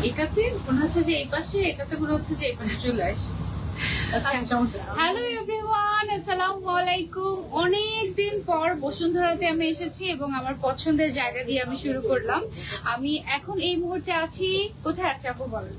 এটাতে মনে হচ্ছে যে এই পাশে, এটাতে মনে হচ্ছে যে এই পাশে চলে আসে। হ্যালো এভরিওয়ান, আসসালামু আলাইকুম। অনেকদিন পর বসুন্ধরাতে আমি এসেছি এবং আমার পছন্দের জায়গা দিয়ে আমি শুরু করলাম। আমি এখন এই মুহূর্তে আছি, কোথায় আছি আপু বলেন?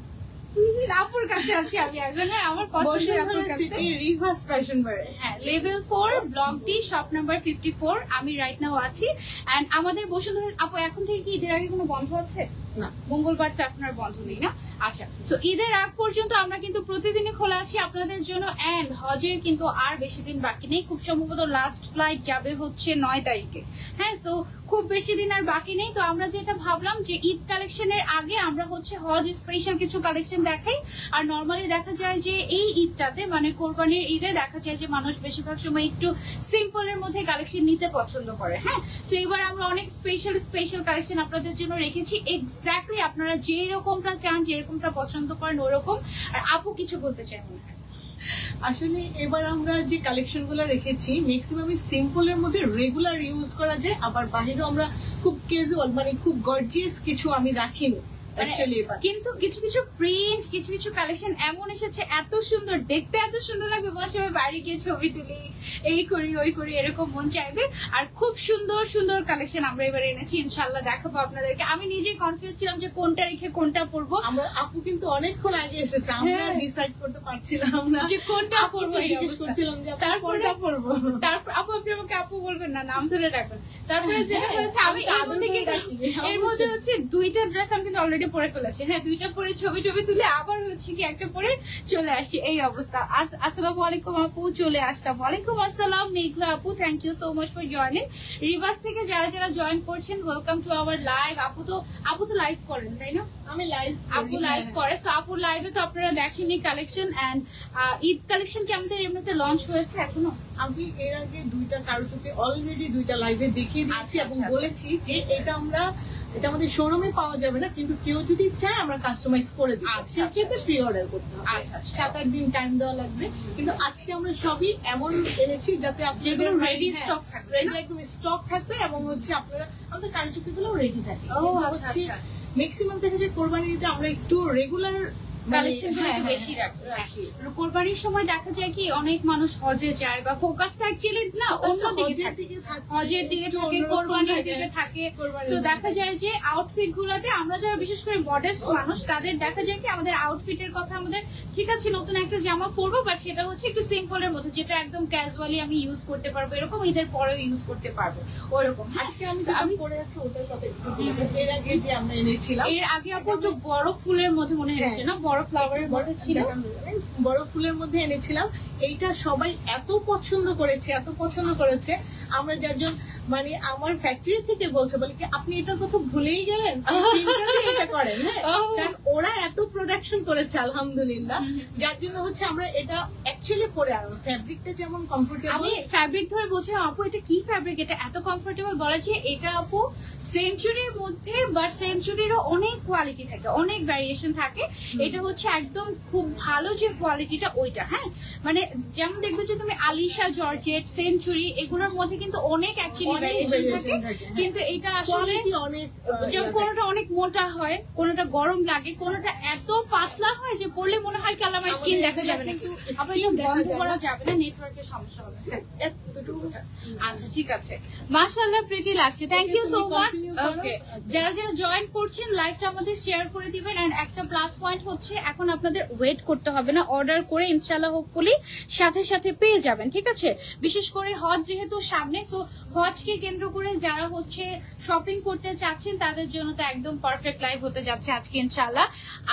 আপুর কাছে আছি আমি এখন, আমার পছন্দের আপুর কাছে, রিভার্স ফ্যাশন বারে। হ্যাঁ, level 4 block D shop number 54 আমি রাইট নাও আছি। এন্ড আমাদের বসুন্ধরা আপু এখন থেকে কি ঈদের আগে কোনো বন্ধ আছে? না, মঙ্গলবার তো আপনার বন্ধ নেই না? আচ্ছা, সো ঈদের আগ পর্যন্ত আমরা কিন্তু প্রতিদিনই খোলা আছি আপনাদের জন্য। এন্ড হজের কিন্তু আর বেশি দিন বাকি নেই, খুব সম্ভবত লাস্ট ফ্লাইট যাবে হচ্ছে 9 তারিখে। হ্যাঁ, সো খুব বেশি দিন আর বাকি নেই। তো আমরা যেটা ভাবলাম যে ঈদ কালেকশনের আগে আমরা হচ্ছে হজ স্পেশাল কিছু কালেকশন দেখাই। আর নর্মালি দেখা যায় যে এই ঈদটাতে মানে কোরবানির ঈদে দেখা যায় যে মানুষ বেশিরভাগ সময় একটু সিম্পলের মধ্যে কালেকশন নিতে পছন্দ করে। হ্যাঁ, সো এবার আমরা অনেক স্পেশাল কালেকশন আপনাদের জন্য রেখেছি। এক্স্যাক্টলি আপনারা যে রকমটা চান, যেরকমটা পছন্দ করেন ওরকম। আর আপু কিছু বলতে চাই মনে হয়? আসলে এবার আমরা যে কালেকশন গুলো রেখেছি ম্যাক্সিমামই সিম্পলের মধ্যে রেগুলার ইউজ করা যায়, আবার বাহিরেও আমরা খুব ক্যাজুয়াল মানে খুব গর্জিয়াস কিছু আমি রাখিনি। কিন্তু কিছু কিছু প্রিন্ট, কিছু কিছু কালেকশন এমন এসেছে এত সুন্দর, দেখতে এত সুন্দর লাগবে, মনে হচ্ছে বাইরে গিয়ে ছবি তুলি, এই করি ওই করি, এরকম মন চাইবে। আর খুব সুন্দর সুন্দর কালেকশন আমরা এবার এনেছি, ইনশাল্লাহ দেখাবো আপনাদেরকে। আমি নিজেই কনফিউজ ছিলাম যে কোনটা রেখে কোনটা পরবো। আমরা আপু কিন্তু অনেকক্ষণ আগে এসেছে, আমরা ডিসাইড করতে পারছিলাম না যে কোনটা পরবো। জিজ্ঞেস করছিলাম যে কোনটা পরবো। তারপর আপু আপনি আমাকে আপু বলবেন না, নাম ধরে রাখবেন। তারপরে যেটা হয়েছে আমি এর মধ্যে হচ্ছে দুইটা ড্রেস আমি কিন্তু অলরেডি পরে ফেলেছি। হ্যাঁ, দুইটা পরে ছবি টবি তুলে আবার হচ্ছে কি একটা পরে চলে আসছি, এই অবস্থা। আসসালামু আলাইকুম আপু, চলে আসলাম। ওয়ালাইকুম আসসালাম মেঘলা আপু, thank you so much for joining. রিভার্স থেকে যারা যারা জয়েন করছেন, ওয়েলকাম টু আওয়ার লাইভ। আপু তো লাইভ করেন তাই না? আমি লাইভ, আপু লাইভ করে। সো আপুর লাইভে তো আপনারা দেখেনি কালেকশন। এন্ড ঈদ কালেকশন কি আমাদের এমনিতে লঞ্চ হয়েছে এখনো? আমি এর আগে দুইটা কারুচুকে অলরেডি দুইটা লাইভে দেখিয়ে দিয়েছি এবং বলেছি যে এটা আমাদের শোরুমে পাওয়া যাবে না, কিন্তু কেউ যদি চায় আমরা কাস্টমাইজ করে দিই, সেক্ষেত্রে প্রি অর্ডার করতে হবে। 7-8 দিন টাইম দেওয়া লাগবে। কিন্তু আজকে আমরা সবই এমন এনেছি যাতে যেগুলো রেডি স্টক থাকবে, একদম স্টক থাকবে এবং হচ্ছে আপনারা আমাদের কারুচুকি গুলো রেডি থাকে। ম্যাক্সিমাম দেখা যায় কোরবানিতে আমরা একটু রেগুলার কালেকশন বেশি রাখি। কোরবানির সময় দেখা যায় কি অনেক মানুষ হজে যায় বা ফোকাসটা অ্যাকচুয়ালি না অন্য দিকে থাকে, হজের দিকে থাকে, কোরবানির দিকে থাকে। সো দেখা যায় যে আউটফিট গুলাতে আমরা যারা বিশেষ করে মডেস্ট মানুষ তাদের দেখা যায় কি আমাদের আউটফিটের কথা আমাদের ঠিক আছে নতুন একটা জামা পরবো, বাট সেটা হচ্ছে একটু সিম্পলের মধ্যে, যেটা একদম ক্যাজুয়ালি আমি ইউজ করতে পারবো, এরকম ঈদের পরেও ইউজ করতে পারবো ওরকম। আজকে আমি পরে আছি ওটার কথা এর আগে যে আমরা এনেছিলাম, এর আগে আপু একটু বড় ফুলের মধ্যে মনে হচ্ছে না, বড় ফ্লাওয়ারের মধ্যে ছিল, বড় ফুলের মধ্যে এনেছিলাম। এইটা সবাই এত পছন্দ করেছে আমরা যার মানে আমার ফ্যাক্টরি থেকে বলছে বলে কি আপনি এটার কথা ভুলেই গেলেন, এটা করেন। হ্যাঁ, কারণ ওরা এত প্রোডাকশন করেছে আলহামদুলিল্লাহ, যার জন্য হচ্ছে আমরা এটা অ্যাকচুয়ালি পরে আর ফ্যাব্রিকটা যেমন কমফোর্টেবল। আমি ফ্যাব্রিক ধরে বলছিলাম আপু এটা কি ফ্যাব্রিক, এটা এত কমফোর্টেবল বলা যে এটা আপু সেঞ্চুরির মধ্যে, বাট সেঞ্চুরিরও অনেক কোয়ালিটি থাকে, অনেক ভ্যারিয়েশন থাকে। এটা হচ্ছে একদম খুব ভালো যে কোয়ালিটিটা ওইটা। হ্যাঁ, মানে যেমন দেখবে যে তুমি আলিশা, জর্জেট, সেঞ্চুরি এগুলোর মধ্যে কিন্তু অনেক অ্যাকচুয়ালি ভ্যারিয়েশন থাকে, কিন্তু এটা আসলে যেমন কোনোটা অনেক মোটা হয়, কোনোটা গরম লাগে, কোনোটা এত পাতলা হয় যে পরলে মনে হয় কাল আমার স্কিন দেখা যাবে না, আবার বন্ধ করা যাবে না, নেটওয়ার্কের সমস্যা হবে। আচ্ছা ঠিক আছে, মাশাআল্লাহ প্রিটি লাগছে, থ্যাংক ইউ সো মাচ। ওকে, যারা যারা জয়েন করছেন লাইভটা আমাদের শেয়ার করে দিবেন। এন্ড একটা প্লাস পয়েন্ট হচ্ছে এখন আপনাদের ওয়েট করতে হবে না, অর্ডার করে ইনশাআল্লাহ হোপফুলি সাথে সাথে পেয়ে যাবেন। ঠিক আছে, বিশেষ করে হজ যেহেতু সামনে, সো হজকে কেন্দ্র করে যারা হচ্ছে শপিং করতে চাচ্ছেন তাদের জন্য তো একদম পারফেক্ট লাইভ হতে যাচ্ছে আজকে ইনশাআল্লাহ।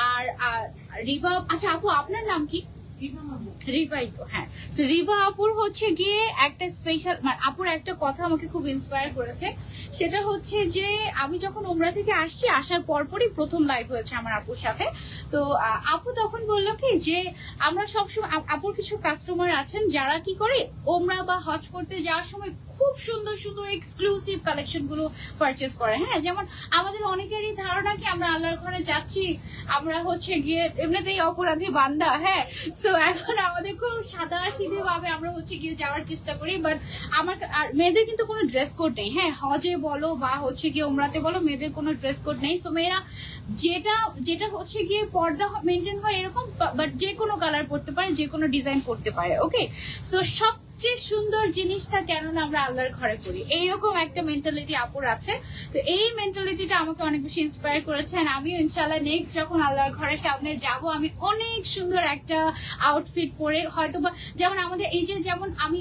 আর রিভা, আচ্ছা আপু আপনার নাম কি? রিভাই তো, হ্যাঁ। রিভা আপুর হচ্ছে গিয়ে একটা স্পেশাল, মানে আপুর একটা কথা আমাকে খুব ইন্সপায়ার করেছে, সেটা হচ্ছে যে আমি যখন উমরা থেকে আসার পরপরই প্রথম লাইভ হয়েছে আমার আপুর সাথে। তো আপু তখন বললো কি যে আমরা সবসময়, আপুর কিছু কাস্টমার আছেন যারা কি করে উমরা বা হজ করতে যাওয়ার সময় খুব সুন্দর সুন্দর এক্সক্লুসিভ কালেকশন গুলো পারচেস করে। হ্যাঁ, যেমন আমাদের অনেকেরই ধারণা কি আমরা আল্লাহর ঘরে যাচ্ছি, আমরা হচ্ছে গিয়ে এমনিতেই অপরাধী বান্দা। হ্যাঁ, সো এখন আমাদের খুব সাদা সিধে ভাবে আমরা হচ্ছে গিয়ে যাওয়ার চেষ্টা করি। বাট আমার আর মেয়েদের কিন্তু কোনো ড্রেস কোড নেই। হ্যাঁ, হজে বলো বা হচ্ছে গিয়ে উমরাতে বলো, মেয়েদের কোনো ড্রেস কোড নেই। সো মেয়েরা যেটা হচ্ছে গিয়ে পর্দা মেনটেন হয় এরকম, বাট যে কোনো কালার পরতে পারে, যে কোনো ডিজাইন করতে পারে। ওকে, সো সবচেয়ে সুন্দর জিনিসটা কেন না আমরা আল্লাহর ঘরে করি, এইরকম একটা মেন্টালিটি আপুর আছে। তো এই মেন্টালিটিটা আমাকে অনেক বেশি ইন্সপায়ার করেছে। আমিও ইনশাল্লাহ নেক্সট যখন আল্লাহর ঘরের সামনে যাব, আমি অনেক সুন্দর একটা আউটফিট পরে, হয়তো বা যেমন আমাদের এই যে যেমন আমি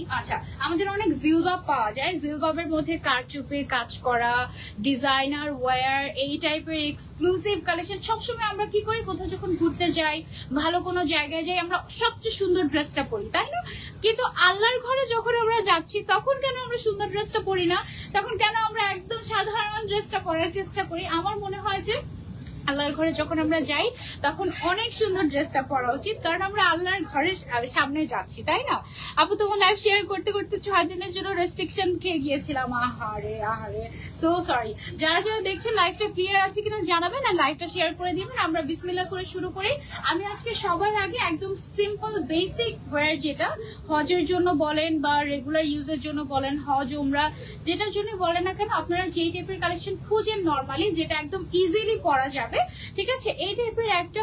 আমাদের অনেক জিলবাব পাওয়া যায়, জিলবাবের মধ্যে কারচুপির কাজ করা, ডিজাইনার ওয়্যার, এই টাইপের এক্সক্লুসিভ কালেকশন। সবসময় আমরা কি করি, কোথাও যখন ঘুরতে যাই, ভালো কোনো জায়গায় যাই, আমরা সবচেয়ে সুন্দর ড্রেসটা পরি, তাই না? কিন্তু আল্লাহর ঘরে যখন আমরা যাচ্ছি, তখন কেন আমরা সুন্দর ড্রেসটা পরি না? তখন কেন আমরা একদম সাধারণ ড্রেসটা পরার চেষ্টা করি? আমার মনে হয় যে আল্লাহর ঘরে যখন আমরা যাই তখন অনেক সুন্দর ড্রেসটা পরা উচিত, কারণ আমরা আল্লাহর ঘরের সামনে যাচ্ছি, তাই না? আপু তোমার লাইভ শেয়ার করতে করতে 6 দিনের জন্য রেস্ট্রিকশন খেয়ে গিয়েছিলাম। আহারে আহারে, সো সরি। যারা যারা দেখছেন লাইভটা ক্লিয়ার আছে কিনা জানাবেন, আর লাইভটা শেয়ার করে দিবেন। আমরা বিসমিল্লাহ করে শুরু করি। আমি আজকে সবার আগে একদম সিম্পল বেসিক ওয়্যার, যেটা হজের জন্য বলেন বা রেগুলার ইউজের জন্য বলেন, হজ উমরা যেটার জন্য বলেন না কেন, আপনারা যেই টাইপের কালেকশন খুঁজেন নর্মালি, যেটা একদম ইজিলি পরা যাবে, ঠিক আছে, এই টাইপের একটা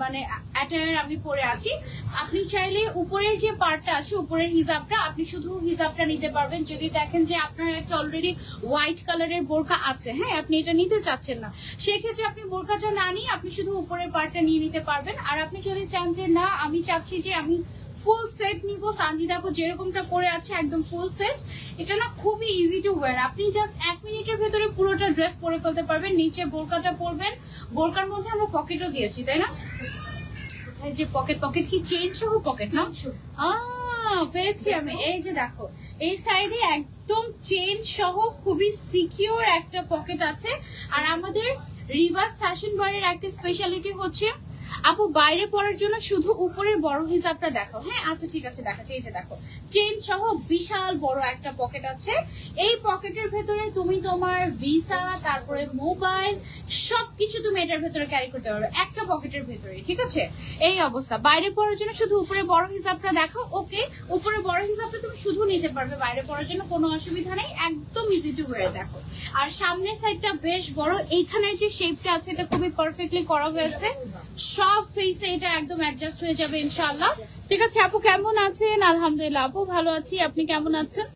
মানে অ্যাটায়ার আমি পরে আছি। আপনি চাইলে উপরের যে পার্টটা আছে, উপরের হিজাবটা, আপনি শুধু হিজাবটা নিতে পারবেন। যদি দেখেন যে আপনার একটা অলরেডি হোয়াইট কালারের বোরকা আছে, হ্যাঁ, আপনি এটা নিতে চাচ্ছেন না, সেক্ষেত্রে আপনি বোরকাটা না নিয়ে আপনি শুধু উপরের পার্টটা নিয়ে নিতে পারবেন। আর আপনি যদি চান যে না, আমি চাচ্ছি যে আমি ফুল সেট নিব, সানজিদা আপু যেরকমটা পরে আছে একদম ফুল সেট, এটা না খুবই ইজি টু ওয়্যার। আপনি জাস্ট 1 মিনিটের ভেতরে পুরোটা ড্রেস পরে ফেলতে পারবেন। নিচে বোরকাটা পরবেন, বোরকার মধ্যে আমরা পকেটও দিয়েছি, তাই না? যে পকেট কি চেইন সহ পকেট না? পেয়েছি আমি। এই যে দেখো, এই সাইডে একদম চেইন সহ খুবই সিকিউর একটা পকেট আছে। আর আমাদের রিভার্স ফ্যাশন বারের একটা স্পেশালিটি হচ্ছে, আপু বাইরে পরার জন্য শুধু উপরের বড় হিসাবটা দেখো। হ্যাঁ, আচ্ছা ঠিক আছে, দেখাচ্ছি। এই যে দেখো, চেইন সহ বিশাল বড় একটা পকেট আছে। এই পকেটের ভেতরে তুমি তোমার ভিসা, তারপরে মোবাইল, সবকিছু তুমি এটার ভেতরে ক্যারি করতে পারবে একটা পকেটের ভেতরে, ঠিক আছে? এই অবস্থা। বাইরে পরার জন্য শুধু উপরে বড় হিসাবটা দেখো। ওকে, উপরে বড় হিসাবটা তুমি শুধু নিতে পারবে বাইরে পরার জন্য, কোনো অসুবিধা নেই, একদম ইজি টু ওয়্যার। দেখো, আর সামনের সাইডটা বেশ বড়। এইখানে যে শেপটা আছে এটা খুবই পারফেক্টলি করা হয়েছে, সব ফেসে এটা একদম অ্যাডজাস্ট হয়ে যাবে ইনশাআল্লাহ। ঠিক আছে আপু, কেমন আছেন? আলহামদুলিল্লাহ আপু, ভালো আছি। আপনি কেমন আছেন?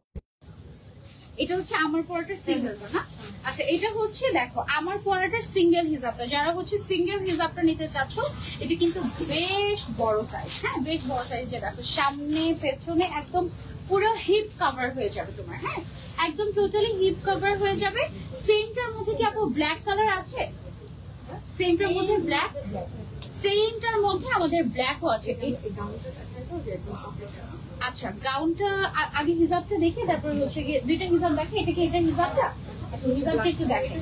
এটা হচ্ছে আমার পরাটার সিঙ্গেলটা না? আচ্ছা, এটা হচ্ছে দেখো আমার পরাটার সিঙ্গেল হিজাবটা। যারা হচ্ছে সিঙ্গেল হিজাবটা নিতে চাচ্ছ, এটা কিন্তু বেশ বড় সাইজ। হ্যাঁ, বেশ বড় সাইজ। যে দেখো, সামনে পেছনে একদম পুরো হিপ কভার হয়ে যাবে তোমার। হ্যাঁ, একদম টোটালি হিপ কভার হয়ে যাবে। সেমটার মধ্যে কি আপু ব্ল্যাক কালার আছে? সেমটার মধ্যে ব্ল্যাক, সেমটার মধ্যে আমাদের ব্ল্যাকও আছে। আচ্ছা, গাউনটা আগে হিজাবটা দেখে তারপর হচ্ছে গিয়ে দুইটা হিজাব দেখে। এটা কি এটা হিজাবটা? আচ্ছা, হিজাবটা একটু দেখে।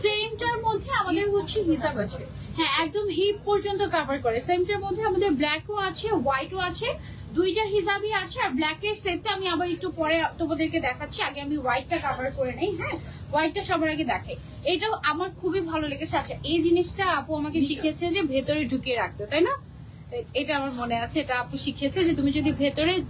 সেমটার মধ্যে আমাদের হচ্ছে হিজাব আছে, হ্যাঁ, একদম হিপ পর্যন্ত কভার করে। সেমটার মধ্যে আমাদের ব্ল্যাকও আছে, হোয়াইটও আছে, দুইটা হিজাবই আছে। আর ব্ল্যাকের সেটটা আমি আবার একটু পরে তোমাদেরকে দেখাচ্ছি। আগে আমি হোয়াইটটা কভার করে নেই। হ্যাঁ, হোয়াইটটা সবার আগে দেখে। এটা আমার খুবই ভালো লেগেছে। আচ্ছা, এই জিনিসটা আপু আমাকে শিখিয়েছে যে ভেতরে ঢুকিয়ে রাখতে, তাই না? এটা আমার মনে আছে, এটা আপু শিখিয়েছে যে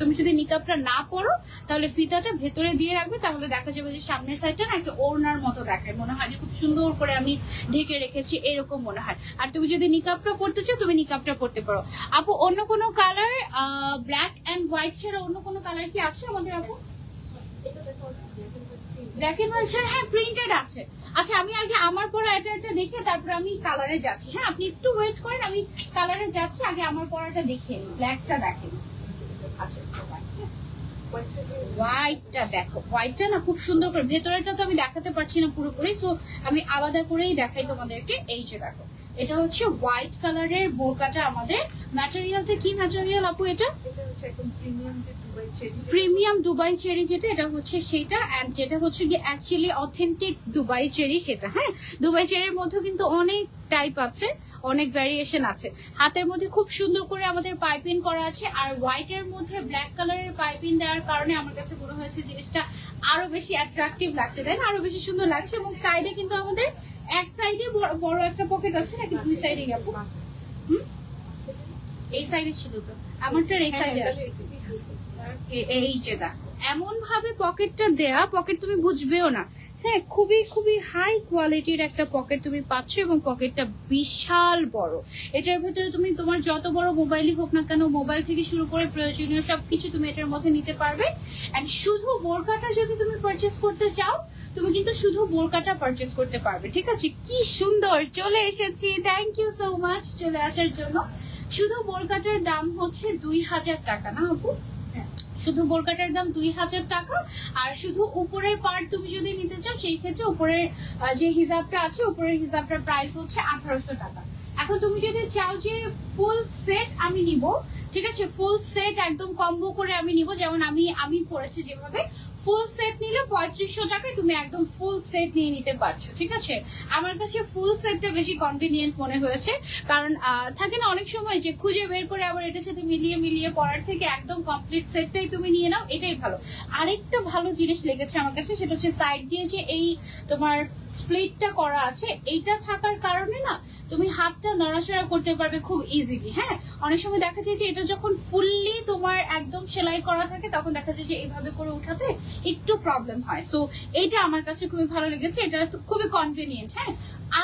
তুমি যদি নিকাবটা না পরো, তাহলে ফিতাটা ভেতরে দিয়ে রাখবে, তাহলে দেখা যাবে যে সামনের সাইডটা না একটা ওড়নার মতো দেখায়, মনে হয় যে খুব সুন্দর করে আমি ঢেকে রেখেছি, এরকম মনে হয়। আর তুমি যদি নিকাবটা পরতে চাও, তুমি নিকাবটা পরতে পারো। আপু, অন্য কোনো কালার, ব্ল্যাক এন্ড হোয়াইট ছাড়া অন্য কোনো কালার কি আছে আমাদের আপু? ব্ল্যাক এন্ড হোয়াইট ছাড়া, হ্যাঁ, প্রিন্টেড আছে। আচ্ছা, আমি আগে আমার পরা এটা দেখে তারপরে আমি কালারে যাচ্ছি। হ্যাঁ, আপনি একটু ওয়েট করেন, আমি কালারে যাচ্ছি। আগে আমার পরাটা দেখে নিই, ব্ল্যাকটা দেখেন। আচ্ছা, হোয়াইটটা দেখো, হোয়াইটটা না খুব সুন্দর করে, ভেতরেটা তো আমি দেখাতে পারছি না পুরোপুরি, সো আমি আলাদা করেই দেখাই তোমাদেরকে। এই যে দেখো, এটা হচ্ছে হোয়াইট কালারের বোরকাটা আমাদের। ম্যাটেরিয়ালটা কি ম্যাটেরিয়াল আপু? এটা প্রিমিয়াম দুবাই চেরি, যেটা এটা হচ্ছে সেটা, এন্ড যেটা হচ্ছে কি অ্যাকচুয়ালি অথেন্টিক দুবাই চেরি সেটা। হ্যাঁ, দুবাই চেরির মধ্যে কিন্তু অনেক টাইপ আছে, অনেক ভ্যারিয়েশন আছে। হাতের মধ্যে খুব সুন্দর করে আমাদের পাইপিং করা আছে, আর হোয়াইট এর মধ্যে ব্ল্যাক কালারের পাইপিং দেওয়ার কারণে আমার কাছে মনে হয়েছে জিনিসটা আরো বেশি অ্যাট্রাকটিভ লাগছে, তাই না? আরো বেশি সুন্দর লাগছে। এবং সাইডে কিন্তু আমাদের এক সাইডে বড় একটা পকেট আছে নাকি দুই সাইডে আপু? এই সাইডে ছিল তো, আমারটার এই সাইডে আছে। এই যে দেখো এমন ভাবে পকেটটা দেয়া, পকেট তুমি বুঝবেও না। হ্যাঁ, খুবই খুবই হাই কোয়ালিটির একটা পকেট তুমি পাচ্ছ, এবং পকেটটা বিশাল বড়। এটার ভিতরে তুমি তোমার যত বড় মোবাইলই হোক না কেন, মোবাইল থেকে শুরু করে প্রয়োজনীয় সবকিছু তুমি এটার মধ্যে নিতে পারবে। এন্ড শুধু বোরকাটা যদি তুমি পারচেস করতে চাও, তুমি কিন্তু শুধু বোরকাটা পারচেস করতে পারবে। ঠিক আছে, কি সুন্দর চলে এসেছি, থ্যাংক ইউ সো মাচ চলে আসার জন্য। শুধু বোরকাটার দাম হচ্ছে 2000 টাকা না আপু? শুধু বোরকাটার দাম 2000 টাকা। আর শুধু উপরের পার্ট তুমি যদি নিতে চাও, সেই ক্ষেত্রে উপরের যে হিজাবটা আছে, উপরের হিজাবটার প্রাইস হচ্ছে 1800 টাকা। এখন তুমি যদি চাও যে ফুল সেট আমি নিব, ঠিক আছে, ফুল সেট একদম কম্বো করে আমি নিব, যেমন আমি পড়েছি যেভাবে, ফুল সেট নিলে 3500 টাকায় তুমি একদম ফুল সেট নিয়ে নিতে পারছো। ঠিক আছে, আমার কাছে ফুল সেটটা বেশি কনভিনিয়েন্ট মনে হয়েছে, কারণ থাকে না অনেক সময় যে খুঁজে বের করে আবার এটার সাথে মিলিয়ে পড়ার থেকে একদম কমপ্লিট সেটটাই তুমি নিয়ে নাও, এটাই ভালো। আরেকটা ভালো জিনিস লেগেছে আমার কাছে, সেটা হচ্ছে সাইড দিয়ে যে এই তোমার স্প্লিটটা করা আছে, এইটা থাকার কারণে না তুমি হাতটা নড়াচড়া করতে পারবে খুব ইজিলি। হ্যাঁ, অনেক সময় দেখা যায় যে এটা যখন ফুললি তোমার একদম সেলাই করা থাকে, তখন দেখা যায় যে এইভাবে করে উঠাতে একটু প্রবলেম হয়। সো এটা আমার কাছে খুবই ভালো লেগেছে, এটা খুবই কনভিনিয়েন্ট। হ্যাঁ,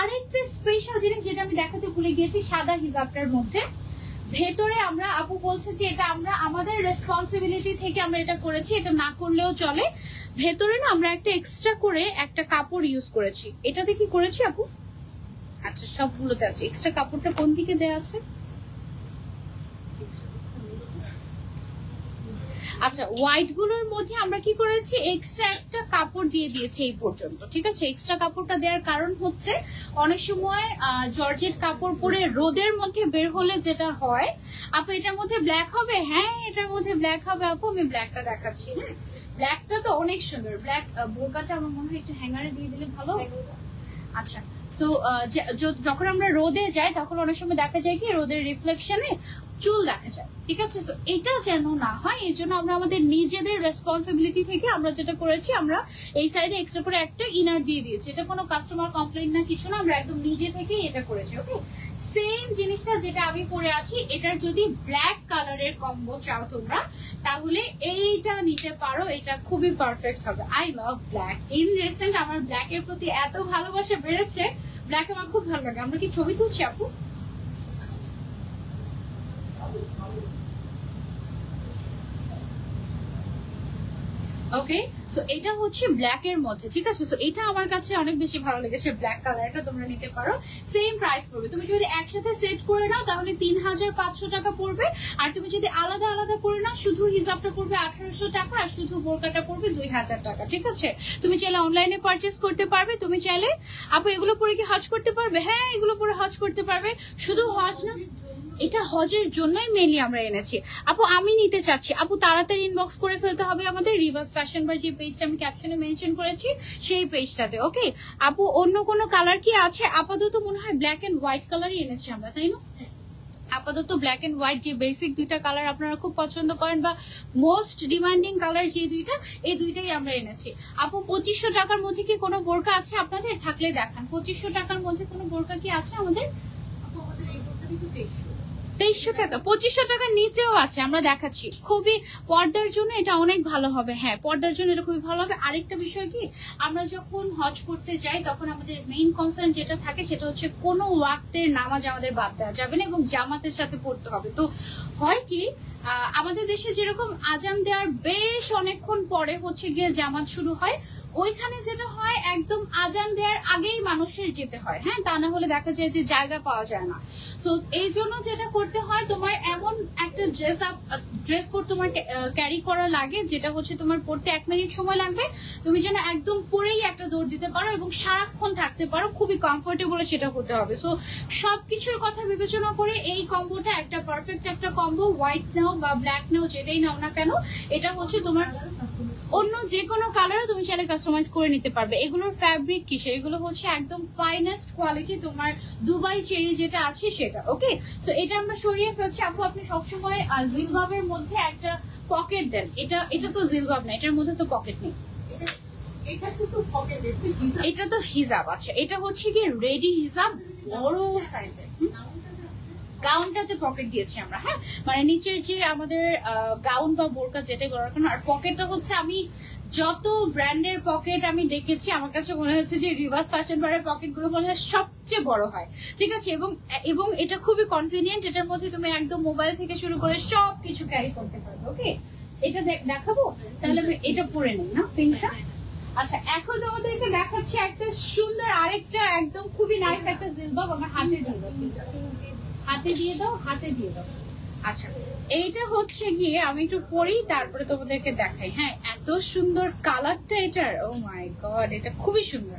আরেকটা স্পেশাল জিনিস যেটা আমি দেখাতে ভুলে গিয়েছি, সাদা হিজাবটার মধ্যে ভেতরে আমরা, আপু বলছে যে এটা আমরা আমাদের রেসপন্সিবিলিটি থেকে আমরা এটা করেছি, এটা না করলেও চলে। ভেতরে না আমরা একটা এক্সট্রা করে একটা কাপড় ইউজ করেছি। এটাতে কি করেছি আপু? আচ্ছা, সবগুলোতে আছে। এক্সট্রা কাপড়টা কোন দিকে দেওয়া আছে? আচ্ছা, হোয়াইট গুলোর মধ্যে আমরা কি করেছি, এক্সট্রা একটা কাপড় দিয়ে দিয়েছি এই পর্যন্ত। ঠিক আছে, এক্সট্রা কাপড়টা দেওয়ার কারণ হচ্ছে অনেক সময় জর্জেট কাপড় পরে রোদের মধ্যে বের হলে যেটা হয়, আপু এটার মধ্যে ব্ল্যাক হবে। হ্যাঁ, এটার মধ্যে ব্ল্যাক হবে আপু, আমি ব্ল্যাকটা দেখাচ্ছি। হ্যাঁ, ব্ল্যাকটা তো অনেক সুন্দর। ব্ল্যাক বোরকাটা আমার মনে হয় একটু হ্যাঙ্গারে দিয়ে দিলে ভালো। আচ্ছা, সো যখন আমরা রোদে যাই, তখন অনেক সময় দেখা যায় কি রোদের রিফ্লেকশনে চুল দেখা যায়। ঠিক আছে, সো এটা যেন না হয়, এই জন্য আমরা আমাদের নিজেদের রেসপন্সিবিলিটি থেকে আমরা যেটা করেছি, আমরা এই সাইডে এক্সট্রা করে একটা ইনার দিয়ে দিয়েছি। এটা কোনো কাস্টমার কমপ্লেন না, কিছু না, আমরা একদম নিজে থেকেই এটা করেছি। ওকে, সেম জিনিসটা যেটা আমি পরে আছি, এটার যদি ব্ল্যাক কালারের কম্বো চাও তোমরা, তাহলে এইটা নিতে পারো, এটা খুবই পারফেক্ট হবে। I love black. In recent আমার ব্ল্যাক এর প্রতি এত ভালোবাসা বেড়েছে, ব্ল্যাক আমার খুব ভালো লাগে। আমরা কি ছবি তুলছি আপু? ওকে, সো এটা হচ্ছে ব্ল্যাক এর মধ্যে। ঠিক আছে, সো এটা আমার কাছে অনেক বেশি ভালো লেগেছে। ব্ল্যাক কালারটা তোমরা নিতে পারো, সেম প্রাইস পড়বে। তুমি যদি একসাথে সেট করে নাও তাহলে 3500 টাকা পড়বে, আর তুমি যদি আলাদা আলাদা করে নাও, শুধু হিজাবটা পড়বে 1800 টাকা, আর শুধু বোরকাটা পড়বে 2000 টাকা। ঠিক আছে, তুমি চাইলে অনলাইনে পারচেস করতে পারবে। তুমি চাইলে আপু এগুলো পরে কি হজ করতে পারবে? হ্যাঁ, এগুলো পরে হজ করতে পারবে। শুধু হজ না, এটা হজের জন্যই মেনলি আমরা এনেছি। আপু আমি নিতে চাচ্ছি, আপু তাড়াতাড়ি ইনবক্স করে ফেলতে হবে আমাদের রিভার্স ফ্যাশন বার যে পেজটা আমি ক্যাপশনে মেনশন করেছি, সেই পেজটাতে। ওকে আপু, অন্য কোনো কালার কি আছে? আপাতত মনে হয় ব্ল্যাক এন্ড হোয়াইট কালারই এনেছি আমরা, তাই না? আপাতত ব্ল্যাক এন্ড হোয়াইট যে বেসিক দুইটা কালার আপনারা খুব পছন্দ করেন, বা মোস্ট ডিমান্ডিং কালার যে দুইটা, এই দুইটাই আমরা এনেছি। আপু 2500 টাকার মধ্যে কি কোনো বোরকা আছে আপনাদের? থাকলে দেখান। 2500 টাকার মধ্যে কোনো বোরকা কি আছে আমাদের? আমাদের এই বোরকাটা কিন্তু 2300 টাকা। 2500 টাকার নিচেও আছে, আমরা দেখাচ্ছি। খুবই পর্দার জন্য এটা অনেক ভালো হবে। হ্যাঁ, পর্দার জন্য এটা খুবই ভালো হবে। আরেকটা বিষয় কি, আমরা যখন হজ করতে যাই তখন আমাদের মেইন কনসার্ন যেটা থাকে, সেটা হচ্ছে কোনো ওয়াক্তের নামাজ আমাদের বাদ দেওয়া যাবে না, এবং জামাতের সাথে পড়তে হবে। তো হয় কি, আমাদের দেশে যেরকম আজান দেওয়ার বেশ অনেকক্ষণ পরে হচ্ছে গিয়ে জামাত শুরু হয়, ওইখানে যেটা হয় একদম আজান দেওয়ার আগেই মানুষের যেতে হয়, হ্যাঁ, তা না হলে দেখা যায় যে জায়গা পাওয়া যায় না। সো এই জন্য যেটা করতে হয়, তোমার এমন একটা ড্রেস কোড তোমার ক্যারি করা লাগে যেটা হচ্ছে তোমার পড়তে 1 মিনিট সময় লাগবে, তুমি যেন একদম পরেই একটা দৌড় দিতে পারো এবং সারাক্ষণ থাকতে পারো, খুবই কমফোর্টেবল সেটা হতে হবে। সো সবকিছুর কথা বিবেচনা করে এই কম্বোটা একটা পারফেক্ট একটা কম্বো। হোয়াইট নাও বা ব্ল্যাক নাও, যেটাই নাও না কেন, এটা হচ্ছে তোমার অন্য যে কোনো কালারও তুমি চাইলে কাস্টমাইজ করে নিতে পারবে। এগুলোর ফ্যাব্রিক কিসের, এগুলো হচ্ছে একদম ফাইনেস্ট কোয়ালিটি, তোমার দুবাই চেরি যেটা আছে সেটা। ওকে, সো এটা আমরা সরিয়ে ফেলছি। আপু আপনি সবসময় জিলবাবের মধ্যে একটা পকেট দেন, এটা তো জিলবাব না, এটার মধ্যে তো পকেট নেই, এটা তো হিজাব। আচ্ছা, এটা হচ্ছে কি রেডি হিজাব, বড় সাইজের। গাউনটাতে পকেট দিয়েছি আমরা, হ্যাঁ, মানে নিচের যে আমাদের গাউন বা বোরকা যেটা করার জন্য। আর পকেটটা হচ্ছে আমি যত ব্র্যান্ডের পকেট আমি দেখেছি, আমার কাছে মনে হচ্ছে যে রিভার্স ফ্যাশন বারের পকেট গুলো মনে হয় সবচেয়ে বড় হয়, ঠিক আছে। এবং এটা খুবই কনভিনিয়েন্ট, এটার মধ্যে তুমি একদম মোবাইল থেকে শুরু করে সবকিছু ক্যারি করতে পারবে। ওকে, এটা দেখাবো, তাহলে আমি এটা পরে নিই না পিঙ্কটা। আচ্ছা, এখন তোমাদেরকে দেখাচ্ছি একটা সুন্দর আরেকটা একদম খুবই নাইস একটা জিলবাব। আমার হাতে দিয়ে দাও, হাতে দিয়ে দাও, হাতে দিয়ে দাও। আচ্ছা, এইটা হচ্ছে গিয়ে আমি একটু পরেই তারপরে তোমাদেরকে দেখাই। হ্যাঁ, এত সুন্দর কালারটা এটার, ও মাই গড, এটা খুবই সুন্দর।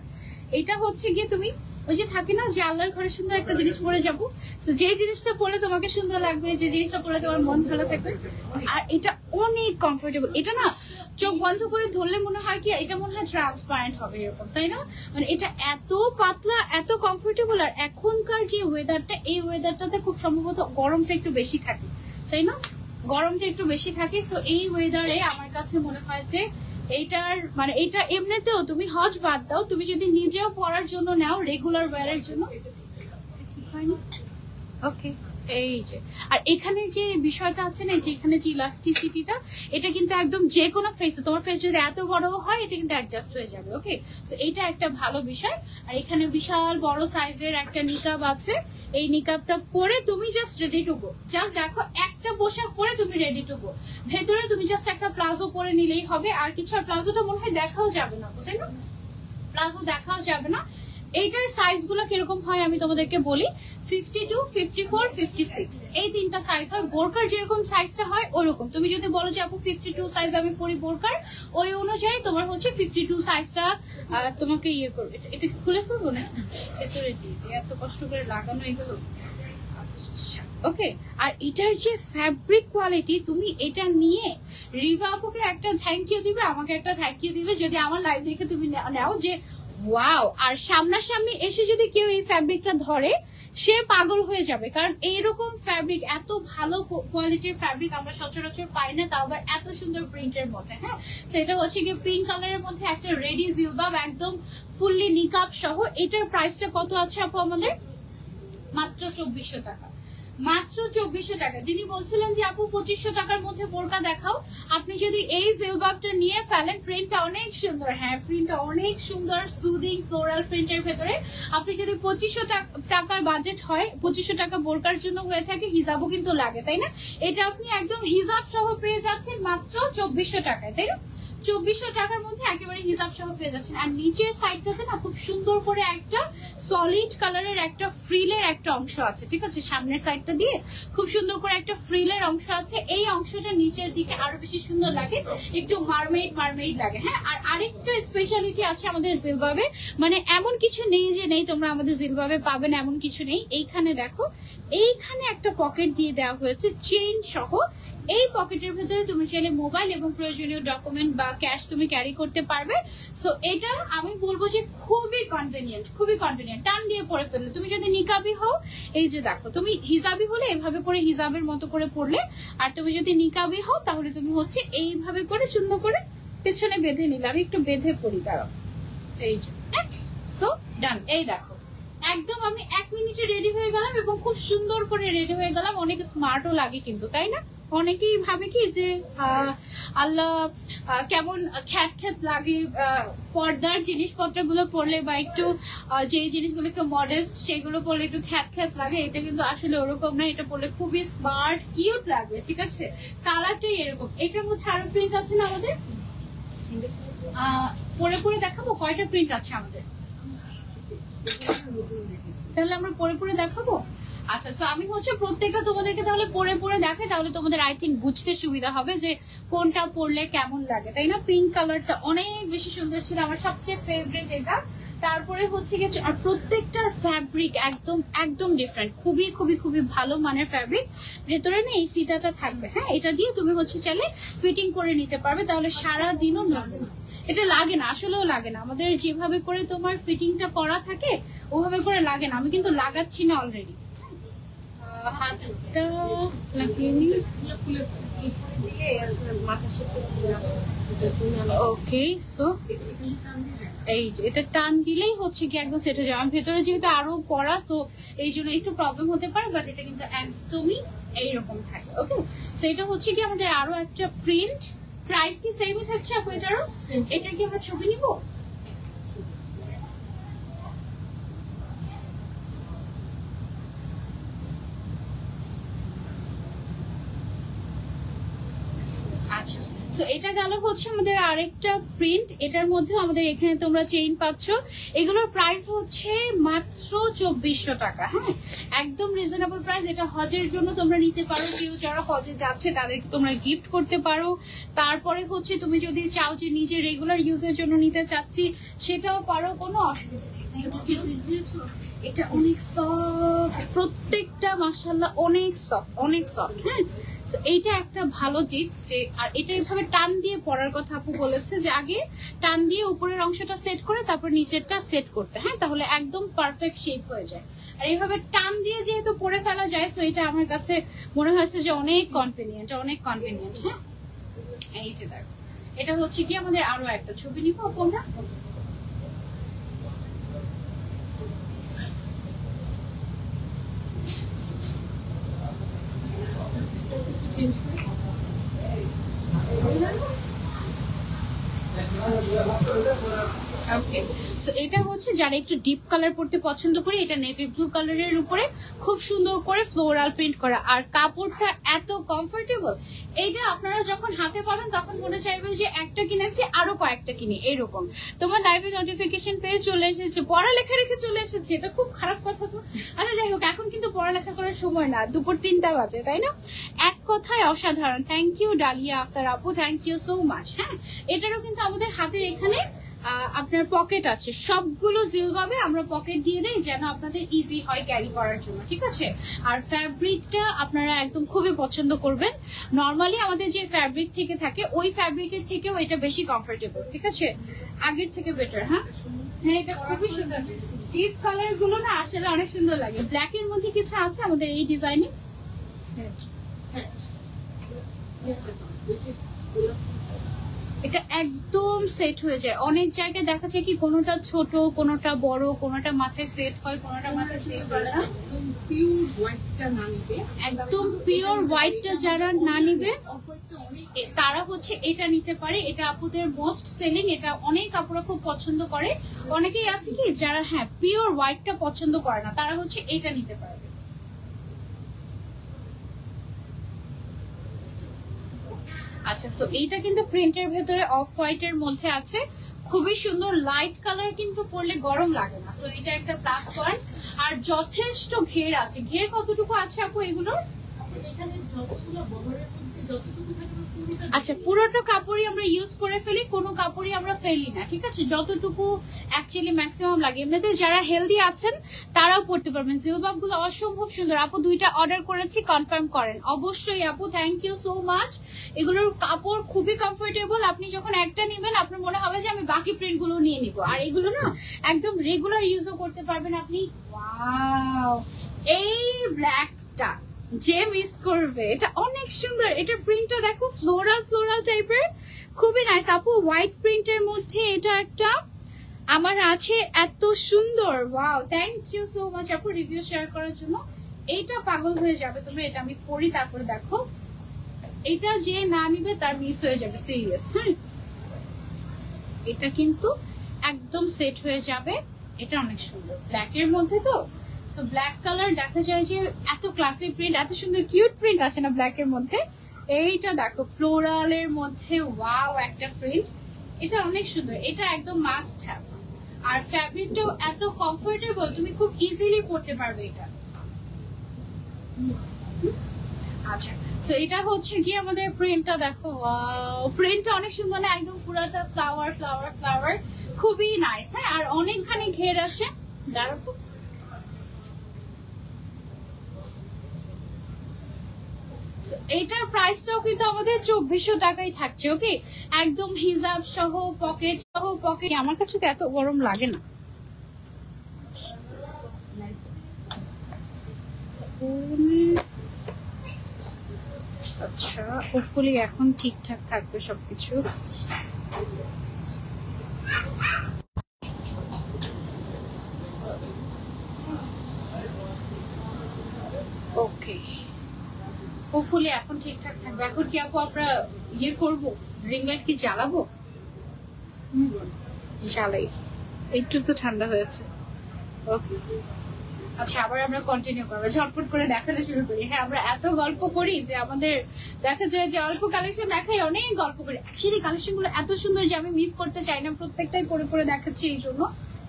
এটা হচ্ছে গিয়ে তুমি ওই যে থাকে না যে আল্লাহর ঘরে সুন্দর একটা জিনিস পরে যাবো, যে জিনিসটা পরে তোমাকে সুন্দর লাগবে, যে জিনিসটা পরে তোমার মন ভালো থাকবে। আর এটা অনেক কমফোর্টেবল, এটা না চোখ বন্ধ করে ধরলে মনে হয় কি এটা মনে হয় ট্রান্সপারেন্ট হবে এরকম, তাই না? মানে এটা এত পাতলা, এত কমফোর্টেবল। আর এখনকার যে ওয়েদারটা, এই ওয়েদারটাতে খুব সম্ভবত গরমটা একটু বেশি থাকে, তাই না? গরমটা একটু বেশি থাকে। সো এই ওয়েদারে আমার কাছে মনে হয় যে এইটার মানে এটা এমনিতেও তুমি হজ বাদ দাও, তুমি যদি নিজেও পরার জন্য নাও রেগুলার ওয়্যারের জন্য, ঠিক হয়নি? ওকে, এই যে আর এখানের যে বিষয়টা আছে না, যে এখানে যে ইলাস্টিসিটিটা, এটা কিন্তু একদম যে কোনো ফেসে, তোমার ফেস যদি এত বড় হয় এটা কিন্তু অ্যাডজাস্ট হয়ে যাবে। ওকে, সো এটা একটা ভালো বিষয়। আর এখানে বিশাল বড় সাইজের একটা নিকাব আছে, এই নিকাবটা পরে তুমি just ready to go. Just দেখো, একটা পোশাক পরে তুমি রেডি টু গো। ভেতরে তুমি জাস্ট একটা প্লাজো পরে নিলেই হবে, আর কিছু। আর প্লাজোটা মনে হয় দেখাও যাবে না, তাই না? প্লাজো দেখাও যাবে না। এইটার সাইজ গুলো কিরকম হয় আমি তোমাদেরকে বলি, 52, 54, 56 এই তিনটা সাইজ হয়। বোরকার যেরকম সাইজটা হয় ওরকম। তুমি যদি বলো যে আপু 52 সাইজ আমি পরি বোরকার, ওই অনুযায়ী তোমার হচ্ছে 52 সাইজটা তোমাকে ইয়ে করবে। এটা খুলে ফেলবো না, ভেতরে দিয়ে এত কষ্ট করে লাগানো এগুলো। ওকে, আর এটার যে ফ্যাব্রিক কোয়ালিটি, তুমি এটা নিয়ে রিভা আপুকে একটা থ্যাংক ইউ দিবে, আমাকে একটা থ্যাংক ইউ দিবে যদি আমার লাইভ দেখে তুমি নাও যে ওয়াও। আর সামনাসামনি এসে যদি কেউ এই ফ্যাব্রিকটা ধরে, সে পাগল হয়ে যাবে। কারণ এইরকম ফ্যাব্রিক, এত ভালো কোয়ালিটির ফ্যাব্রিক আমরা সচরাচর পাই না, তাও আবার এত সুন্দর প্রিন্টের মধ্যে। হ্যাঁ, সেটা হচ্ছে কি পিঙ্ক কালারের মধ্যে একটা রেডি জিলবাব, একদম ফুললি নিকাব সহ। এটার প্রাইসটা কত আছে আপু আমাদের? মাত্র 2400 টাকা। মাত্র 2400 টাকা। যিনি বলছিলেন যে আপু 2500 টাকার মধ্যে বোরকা দেখাও, আপনি যদি এই জিলবাবটা নিয়ে ফেলেন, প্রিন্টটা অনেক সুন্দর। হ্যাঁ, প্রিন্টটা অনেক সুন্দর, সুদিং ফ্লোরাল প্রিন্টের ভেতরে। আপনি যদি 2500 টাকার বাজেট হয়, 2500 টাকা বোরকার জন্য হয়ে থাকে, হিজাবও কিন্তু লাগে, তাই না? এটা আপনি একদম হিজাব সহ পেয়ে যাচ্ছেন মাত্র 2400 টাকায়, তাই না? 2400 টাকার মধ্যে একেবারে হিজাব সহ পেয়ে যাচ্ছেন। আর নিচের সাইডটাতে না খুব সুন্দর করে একটা সলিড কালারের একটা ফ্রিলের একটা অংশ আছে, ঠিক আছে? সামনের সাইডটা দিয়ে খুব সুন্দর করে একটা ফ্রিলের অংশ আছে। এই অংশটা নিচের দিকে আরো বেশি সুন্দর লাগে, একটু মারমেইড লাগে। হ্যাঁ, আর আরেকটা স্পেশালিটি আছে আমাদের জিলবাবে, মানে এমন কিছু নেই যে নেই তোমরা আমাদের জিলবাবে পাবেন, এমন কিছু নেই। এইখানে দেখো, এইখানে একটা পকেট দিয়ে দেওয়া হয়েছে চেইন সহ। এই পকেটের ভেতরে তুমি চাইলে মোবাইল এবং প্রয়োজনীয় ডকুমেন্ট বা ক্যাশ তুমি ক্যারি করতে পারবে। সো এটা আমি বলবো যে খুবই কনভিনিয়েন্ট, খুবই কনভিনিয়েন্ট। টান দিয়ে পরে ফেললে, তুমি যদি নিকাবি হও, এই যে দেখো, তুমি হিজাবি হলে এভাবে করে হিজাবের মতো করে পড়লে, আর তুমি যদি নিকাবি হও তাহলে তুমি হচ্ছে এইভাবে করে সুন্দর করে পেছনে বেঁধে নিলে। আমি একটু বেঁধে পড়ি, দাঁড়াও, এই যে। সো ডান, এই দেখো, একদম আমি 1 মিনিটে রেডি হয়ে গেলাম এবং খুব সুন্দর করে রেডি হয়ে গেলাম। অনেক স্মার্টও লাগে কিন্তু, তাই না? অনেকেই ভাবে কি যে আল্লাহ কেমন খ্যাত লাগে পর্দার জিনিসপত্র গুলো পরলে, বা একটু যে জিনিসগুলো একটু মডেস্ট সেগুলো পরলে একটু খ্যাত লাগে। এটা কিন্তু আসলে ওরকম না, এটা পরলে খুবই স্মার্ট কিউট লাগবে, ঠিক আছে? কালারটাই এরকম। এটার মধ্যে আরো প্রিন্ট আছে না আমাদের, পরে পরে দেখাবো কয়টা প্রিন্ট আছে আমাদের, তাহলে আমরা পরে পরে দেখাবো। আচ্ছা, সো আমি হচ্ছে প্রত্যেকটা তোমাদেরকে তাহলে পরে পরে দেখাই, তাহলে তোমাদের আই থিঙ্ক বুঝতে সুবিধা হবে যে কোনটা পরলে কেমন লাগে, তাই না? পিঙ্ক কালারটা অনেক বেশি সুন্দর ছিল, আমার সবচেয়ে ফেভারিট এটা। তারপরে হচ্ছে গিয়ে আর প্রত্যেকটার ফ্যাব্রিক একদম একদম ডিফারেন্ট, খুবই খুবই খুবই ভালো মানের ফ্যাব্রিক। ভেতরে না এই সিতাটা থাকবে, হ্যাঁ, এটা দিয়ে তুমি হচ্ছে চাইলে ফিটিং করে নিতে পারবে, তাহলে সারা দিনও লাগবে না। এটা লাগে না, আসলেও লাগে না, আমাদের যেভাবে করে তোমার ফিটিংটা করা থাকে ওভাবে করে লাগে না। আমি কিন্তু লাগাচ্ছি না অলরেডি, হাতটা লাগিয়ে নি। ওকে, সো এই যে এটা টান দিলেই হচ্ছে কি একদম সেট হয়ে যাবে। ভেতরে যেহেতু আরো পড়া, সো এই জন্য একটু প্রবলেম হতে পারে, বাট এটা কিন্তু একদমই এইরকম থাকে। ওকে, সো এটা হচ্ছে কি আমাদের আরো একটা প্রিন্ট। প্রাইস কি সেমই থাকছে আপু এটারও? এটা কি আমরা ছবি নিব? আচ্ছা, সো এটা গেল হচ্ছে আমাদের আরেকটা প্রিন্ট। এটার মধ্যে আমাদের এখানে তোমরা চেইন পাচ্ছ, এগুলোর প্রাইস হচ্ছে মাত্র 2400 টাকা। হ্যাঁ, একদম রিজনেবল প্রাইস। এটা হজের জন্য তোমরা নিতে পারো, কেউ যারা হজে যাচ্ছে তাদেরকে তোমরা গিফট করতে পারো। তারপরে হচ্ছে তুমি যদি চাও যে নিজের রেগুলার ইউজের জন্য নিতে চাচ্ছি সেটাও পারো, কোনো অসুবিধা নেই। এটা অনেক সফট, প্রত্যেকটা মাশাআল্লাহ অনেক সফট, অনেক সফট। হ্যাঁ, এইটা একটা ভালো দিক যে, আর এটা এইভাবে টান দিয়ে পরার কথা আপু বলেছে যে আগে টান দিয়ে উপরের অংশটা সেট করে তারপর নিচেরটা সেট করতে। হ্যাঁ, তাহলে একদম পারফেক্ট শেপ হয়ে যায়। আর এইভাবে টান দিয়ে যেহেতু পরে ফেলা যায়, সো এটা আমার কাছে মনে হয়েছে যে অনেক কনভিনিয়েন্ট, অনেক কনভিনিয়েন্ট। হ্যাঁ, এই যে দেখো, এটা হচ্ছে কি আমাদের আরো একটা ছবি নিব আপু আমরা। এটা হচ্ছে যারা একটু ডিপ কালার পড়তে পছন্দ করে, এটা নেভি ব্লু কালারের উপরে খুব সুন্দর করে ফ্লোরাল প্রিন্ট করা, আর কাপড়টা এত কমফোর্টেবল। এইটা আপনারা যখন হাতে পাবেন তখন মনে চাইবে যে একটা কিনেছি আরো কয়েকটা কিনি, এরকম। তোমার লাইভে নোটিফিকেশন পেয়ে চলে এসেছে, পড়ালেখা রেখে চলে এসেছে, এটা খুব খারাপ কথা তো। আচ্ছা যাই হোক, এখন কিন্তু পড়ালেখা করার সময় না, দুপুর 3টা বাজে, তাই না? এক কথায় অসাধারণ। থ্যাংক ইউ ডালিয়া আক্তার আপু, থ্যাংক ইউ সো মাচ। হ্যাঁ, এটারও কিন্তু আমাদের হাতের এখানে আপনার পকেট আছে, সবগুলো জিলভাবে আমরা পকেট দিয়ে দেই যেন আপনাদের ইজি হয় ক্যারি করার জন্য, ঠিক আছে? আর ফ্যাব্রিকটা আপনারা একদম খুবই পছন্দ করবেন। নর্মালি আমাদের যে ফ্যাব্রিক থেকে থাকে ওই ফ্যাব্রিকের থেকেও এটা বেশি কমফোর্টেবল, ঠিক আছে? আগের থেকে বেটার। হ্যাঁ, হ্যাঁ, এটা খুবই সুন্দর। ডিপ কালার গুলো না আসলে অনেক সুন্দর লাগে। ব্ল্যাক এর মধ্যে কিছু আছে আমাদের এই ডিজাইনে। এটা একদম সেট হয়ে যায়। অনেক জায়গায় দেখা যায় কি কোনোটা ছোট, কোনোটা বড়, কোনোটা মাথায় সেট হয়, কোনোটা মাথায় সেট হয় না। একদম পিওর হোয়াইটটা যারা না নিবে তারা হচ্ছে এটা নিতে পারে। এটা আপুদের মোস্ট সেলিং, এটা অনেক আপুরা খুব পছন্দ করে। অনেকেই আছে কি যারা হ্যাঁ পিওর হোয়াইটটা পছন্দ করে না, তারা হচ্ছে এটা নিতে পারবে। আচ্ছা, সো এইটা কিন্তু প্রিন্টের ভেতরে অফ হোয়াইট এর মধ্যে আছে, খুবই সুন্দর লাইট কালার, কিন্তু পরলে গরম লাগে না। সো এটা একটা প্লাস পয়েন্ট। আর যথেষ্ট ঘের আছে। ঘের কতটুকু আছে আপু এগুলোর? আচ্ছা, পুরোটা কাপড়ই আমরা ইউজ করে ফেলি, কোনো কাপড়ই আমরা ফেলি না, ঠিক আছে? যতটুকু অ্যাকচুয়ালি ম্যাক্সিমাম লাগে। এমনিতে যারা হেলদি আছেন তারাও পড়তে পারবেন। জিলবাব গুলো অসম্ভব সুন্দর। আপু 2টা অর্ডার করেছি, কনফার্ম করেন অবশ্যই আপু, থ্যাংক ইউ সো মাচ। এগুলোর কাপড় খুবই কমফোর্টেবল। আপনি যখন একটা নেবেন আপনার মনে হবে যে আমি বাকি প্রিন্ট গুলো নিয়ে নিবো। আর এগুলো না একদম রেগুলার ইউজও করতে পারবেন আপনি। ওয়াও, এই ব্ল্যাকটা যে মিস করবে, এটা অনেক সুন্দর। এটা প্রিন্টটা দেখো, ফ্লোরাল ফ্লোরাল টাইপের, খুবই নাইস আপু। হোয়াইট প্রিন্টের মধ্যে এটা একটা আমার আছে, এত সুন্দর। Wow, thank you so much আপু রিভিউ শেয়ার করার জন্য। এইটা পাগল হয়ে যাবে তোমরা। এটা আমি পরি, তারপরে দেখো এটা যে না নিবে তার মিস হয়ে যাবে, সিরিয়াস। হ্যাঁ, এটা কিন্তু একদম সেট হয়ে যাবে। এটা অনেক সুন্দর ব্ল্যাক এর মধ্যে তো। সো ব্ল্যাক কালার দেখা যায় যে এত ক্লাসিক প্রিন্ট, এত সুন্দর কিউট প্রিন্ট আসে না ব্ল্যাক এর মধ্যে। এইটা দেখো ফ্লোরাল এর মধ্যে, ওয়াও একটা প্রিন্ট। এটা অনেক সুন্দর, এটা একদম মাস্ট হ্যাভ। আর ফ্যাব্রিকটাও এত কমফোর্টেবল, তুমি খুব ইজিলি পরতে পারবে এটা। আচ্ছা, তো এটা হচ্ছে কি আমাদের প্রিন্টটা দেখো, প্রিন্টটা অনেক সুন্দর না, একদম পুরাটা ফ্লাওয়ার ফ্লাওয়ার ফ্লাওয়ার, খুবই নাইস। হ্যাঁ, আর অনেকখানি ঘের আসে। দাঁড়াবো, এটার প্রাইসটাও কিন্তু আমাদের 2400 টাকাই থাকছে। ওকে, একদম হিজাব সহ, পকেট সহ। পকেট আমার কাছে তো এত গরম লাগে না। আচ্ছা, হোপফুলি এখন ঠিকঠাক থাকবে সবকিছু। ওকে, হোপফুলি এখন ঠিকঠাক থাকবে। এখন কি আপু আমরা ইয়ে করবো, রিং লাইট কি জ্বালাবো? জ্বালাই, একটু তো ঠান্ডা হয়েছে। ওকে, আচ্ছা, আবার আমরা কন্টিনিউ করবো, ঝটপট করে দেখানো শুরু করি। হ্যাঁ, আমরা এত গল্প করি যে আমাদের দেখা যায় যে অল্প কালেকশন দেখাই, অনেক গল্প করি। অ্যাকচুয়ালি কালেকশন গুলো এত সুন্দর যে আমি মিস করতে চাই না, প্রত্যেকটাই পরে পরে দেখাচ্ছি। এই জন্য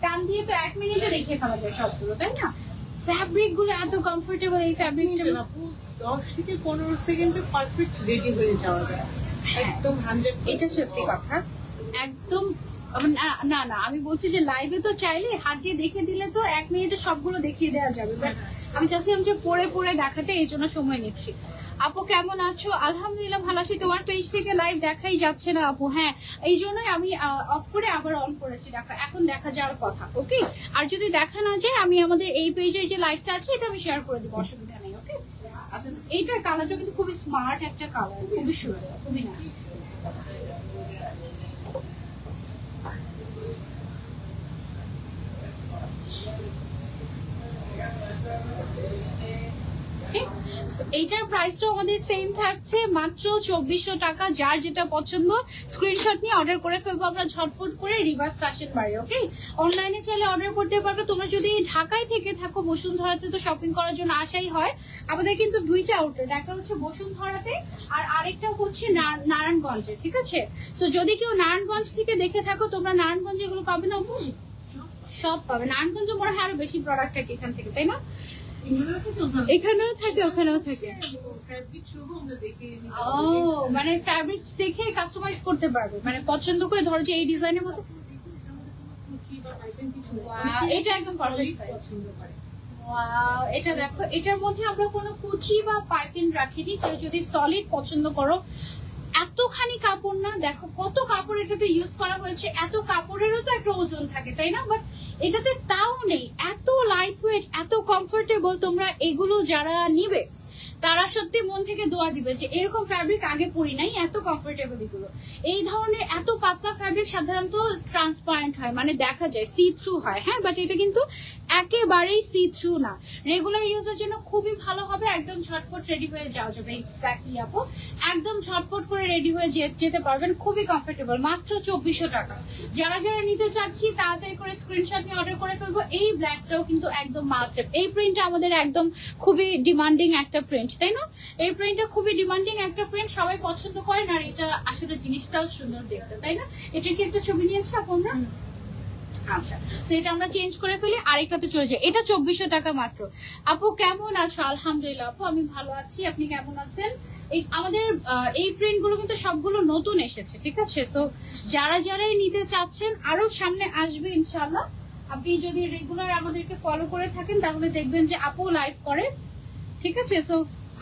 টান দিয়ে তো 1 মিনিটে দেখিয়ে ফেলা যায় সবগুলো, তাই না? ফ্যাব্রিক গুলো এত কমফোর্টেবল, এই ফ্যাব্রিকটা 10 থেকে 15 সেকেন্ডে পারফেক্ট রেডি হয়ে যাওয়া যায়, একদম 100। এটা সত্যি কথা, একদম। না না, আমি বলছি যে লাইভে তো চাইলে হাত দিয়ে দেখে দিলে তো 1 মিনিটে সবগুলো দেখিয়ে দেওয়া যাবে, বাট আমি চাচ্ছিলাম যে পরে পরে দেখাতে, এই জন্য সময় নিচ্ছি। আপু কেমন আছো? আলহামদুলিল্লাহ ভালো আছি। তোমার পেজ থেকে লাইভ দেখাই যাচ্ছে না আপু। হ্যাঁ, এই জন্যই আমি অফ করে আবার অন করেছি, দেখা এখন দেখা যাওয়ার কথা। ওকে, আর যদি দেখা না যায় আমি আমাদের এই পেজের যে লাইভটা আছে এটা আমি শেয়ার করে দেবো, অসুবিধা নেই। ওকে, আচ্ছা, এইটার কালারটা কিন্তু খুবই স্মার্ট একটা কালার, খুবই সুন্দর, খুবই নাইস। এইটার প্রাইসটাও আমাদের সেম থাকছে, মাত্র 2400 টাকা। যার যেটা পছন্দ স্ক্রিনশট নিয়ে অর্ডার করে ফেলবো আমরা ঝটপট করে রিভার্স ফ্যাশন বাড়ি। ওকে, অনলাইনে চাইলে অর্ডার করতে পারবে। তোমরা যদি ঢাকায় থেকে থাকো, বসুন্ধরাতে তো শপিং করার জন্য আসাই হয়। আমাদের কিন্তু 2টা আউটলেট, একটা হচ্ছে বসুন্ধরাতে আর আরেকটা হচ্ছে নারায়ণগঞ্জে। ঠিক আছে, তো যদি কেউ নারায়ণগঞ্জ থেকে দেখে থাকো, তোমরা নারায়ণগঞ্জে এগুলো পাবে না? সব পাবে। নারায়ণগঞ্জে মনে হয় আরো বেশি প্রোডাক্ট থাকে এখান থেকে, তাই না? এখানেও থাকে, ওখানেও থাকে। ও, মানে ফ্যাব্রিক দেখে কাস্টমাইজ করতে পারবে, মানে পছন্দ করে ধরো যে এই ডিজাইনের মতো। এটা একদম পারফেক্ট সাইজ। এটা দেখো, এটার মধ্যে আমরা কোনো কুচি বা পাইপিং রাখিনি। কেউ যদি সলিড পছন্দ করো, এতখানি কাপড় না, দেখো কত কাপড় এটাতে ইউজ করা হয়েছে। এত কাপড়েরও তো একটা ওজন থাকে, তাই না? বাট এটাতে তাও নেই, এত লাইট ওয়েট, এত কমফোর্টেবল। তোমরা এগুলো যারা নিবে তারা সত্যি মন থেকে দোয়া দিবে যে এরকম ফ্যাব্রিক আগে পরি নাই, এত কমফোর্টেবল এগুলো। এই ধরনের এত পাতলা ফ্যাব্রিক সাধারণত ট্রান্সপারেন্ট হয়, মানে দেখা যায় সি থ্রু হয়। হ্যাঁ, বাট এটা কিন্তু একেবারেই সি থ্রু না, রেগুলার ইউজের জন্য খুবই ভালো হবে। একদম ঝটপট রেডি হয়ে যাওয়া যাবে। এক্স্যাক্টলি আপু, একদম ঝটপট করে রেডি হয়ে যেতে পারবেন, খুবই কমফোর্টেবল, মাত্র 2400 টাকা। যারা যারা নিতে চাচ্ছি তাড়াতাড়ি করে স্ক্রিনশট নিয়ে অর্ডার করে ফেলবো। এই ব্ল্যাকটাও কিন্তু একদম মাস্ট। এই প্রিন্টটা আমাদের একদম খুবই ডিমান্ডিং একটা প্রিন্ট, তাই না? এই প্রিন্টটা খুবই ডিমান্ডিং একটা প্রিন্ট, সবাই পছন্দ করেন। আর এটা আসলে জিনিসটাও সুন্দর দেখতে, তাই না? এটা কি একটা ছবি নিয়েছে আপনারা? আচ্ছা, সেটা আমরা চেঞ্জ করে ফেলি, আরেকটাতে চলে যাই। এটা 2400 টাকা মাত্র। আপু কেমন আছো? আলহামদুলিল্লাহ আপু, আমি ভালো আছি। আপনি কেমন আছেন? আমাদের এই প্রিন্ট গুলো কিন্তু সবগুলো নতুন এসেছে, ঠিক আছে? সো যারা যারাই নিতে চাচ্ছেন, আরো সামনে আসবে ইনশাল্লাহ। আপনি যদি রেগুলার আমাদেরকে ফলো করে থাকেন তাহলে দেখবেন যে আপু লাইভ করে, ঠিক আছে? সো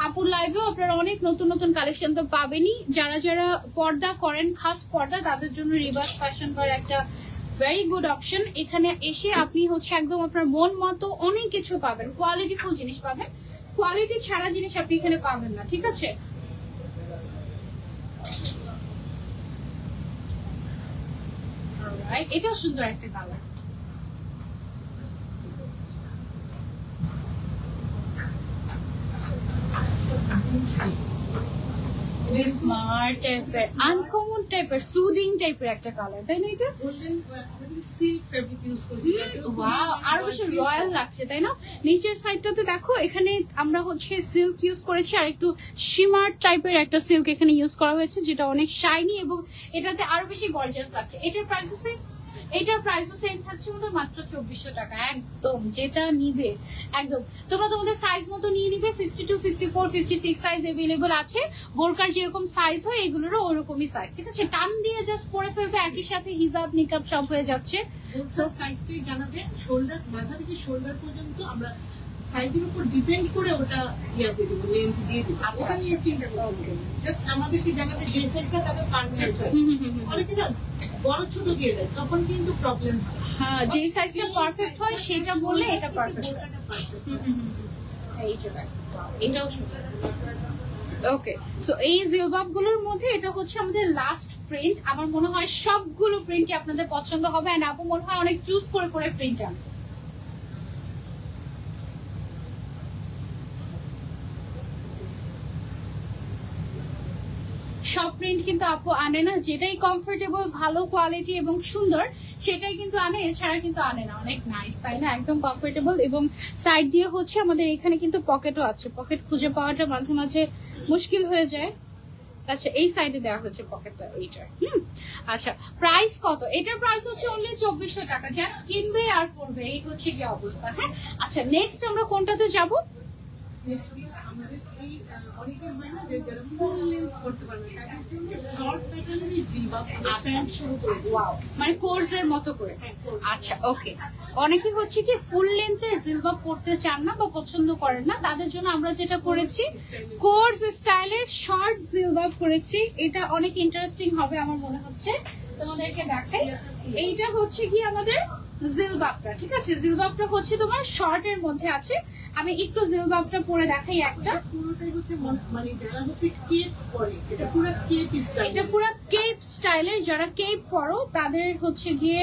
আপুর লাইভেও আপনারা অনেক নতুন নতুন কালেকশন তো পাবেনই। যারা যারা পর্দা করেন, খাস পর্দা, তাদের জন্য রিভার্স ফ্যাশন বার একটা ভেরি গুড অপশন। এখানে এসে আপনি হচ্ছে একদম আপনার মন মতো অনেক কিছু পাবেন, কোয়ালিটিফুল জিনিস পাবেন। কোয়ালিটি ছাড়া জিনিস আপনি এখানে পাবেন না, ঠিক আছে? এটাও সুন্দর একটা কালার। স্মার্ট আনকমন টাইপের সুদিং টাইপের একটা কালার, তাই না? এটা সিল্ক ফেব্রিক ইউজ করেছি। ওয়াও, আরো বেশি রয়্যাল লাগছে, তাই না? নিচের সাইডটাতে দেখো, এখানে আমরা হচ্ছে সিল্ক ইউজ করেছি, আর একটু শিমার টাইপের একটা সিল্ক এখানে ইউজ করা হয়েছে, যেটা অনেক শাইনি এবং এটাতে আরো বেশি গর্জিয়াস লাগছে। এটার প্রাইস হচ্ছে, এটার প্রাইসও সেম থাকছে আমাদের মাত্র 2400 টাকা। একদম যেটা নিবে একদম তোমরা তোমাদের সাইজ মতো নিয়ে নিবে। 52, 54, 56 সাইজ अवेलेबल আছে। বোরকার যেরকম সাইজ হয় এগুলোরও ওরকমই সাইজ, ঠিক আছে? টান দিয়ে জাস্ট পরে ফেলবে, একই সাথে হিজাব নিকাব সব হয়ে যাচ্ছে। সো সাইজটাই জানাবে, শোল্ডার, মাথা থেকে শোল্ডার পর্যন্ত আমরা সাইজের উপর ডিপেন্ড করে ওটা ইয়া দিয়ে দেবো, লেন্থ দিয়ে দেবো। আচ্ছা, ওটা নিয়ে চিন্তা করবে, জাস্ট আমাদেরকে জানাবে যে সাইজটা তাদের পারফেক্ট হয়। অনেকে না বড় ছোট দিয়ে দেয়, তখন কিন্তু প্রবলেম হয়। হ্যাঁ, যে সাইজটা পারফেক্ট হয় সেটা বললে এটা পারফেক্ট। এটাও সুন্দর। ওকে, সো এই জিলবাব গুলোর মধ্যে এটা হচ্ছে আমাদের লাস্ট প্রিন্ট। আমার মনে হয় সবগুলো প্রিন্টই আপনাদের পছন্দ হবে, এন্ড আপু মনে হয় অনেক চুজ করে করে প্রিন্ট আনবে। সব প্রিন্ট কিন্তু আপু আনে না, যেটাই কমফোর্টেবল, ভালো কোয়ালিটি এবং সুন্দর সেটাই কিন্তু আনে, এছাড়া কিন্তু আনে না। অনেক নাইস, তাই না? একদম কমফোর্টেবল, এবং সাইড দিয়ে হচ্ছে আমাদের এখানে কিন্তু পকেটও আছে। পকেট খুঁজে পাওয়াটা মাঝে মাঝে মুশকিল হয়ে যায়। আচ্ছা, এই সাইডে দেওয়া হয়েছে পকেটটা এইটার। আচ্ছা, প্রাইস কত? এটার প্রাইস হচ্ছে অনলি 2400 টাকা। জাস্ট কিনবে আর পড়বে, এই হচ্ছে কি অবস্থা। হ্যাঁ, আচ্ছা, নেক্সট আমরা কোনটাতে যাবো? আমাদের এই অনেকের হয় না যে যারা ফুল লেন্থ করতে পারবে তাদের জন্য শর্ট প্যাটার্নেরই জিলবাব প্যান্ট শুরু করেছি। ওয়াও, মানে কোর্সের মতো করে। আচ্ছা, ওকে। অনেকে হচ্ছে কি ফুল লেন্থের জিলবাব পরতে চান না বা পছন্দ করেন না, তাদের জন্য আমরা যেটা করেছি কোর্স স্টাইলের শর্ট জিলবাব করেছি। এটা অনেক ইন্টারেস্টিং হবে আমার মনে হচ্ছে, তোমাদেরকে দেখাই। এইটা হচ্ছে কি আমাদের জিলবাবটা, ঠিক আছে? জিলবাবটা হচ্ছে তোমার শর্ট এর মধ্যে আছে। আমি একটু জিলবাবটা পরে দেখাই একটা। পুরোটাই হচ্ছে মানে যারা হচ্ছে কেপ পরে, এটা পুরো কেপ স্টাইল, এটা পুরো কেপ স্টাইলের। যারা কেপ পরো তাদের হচ্ছে গিয়ে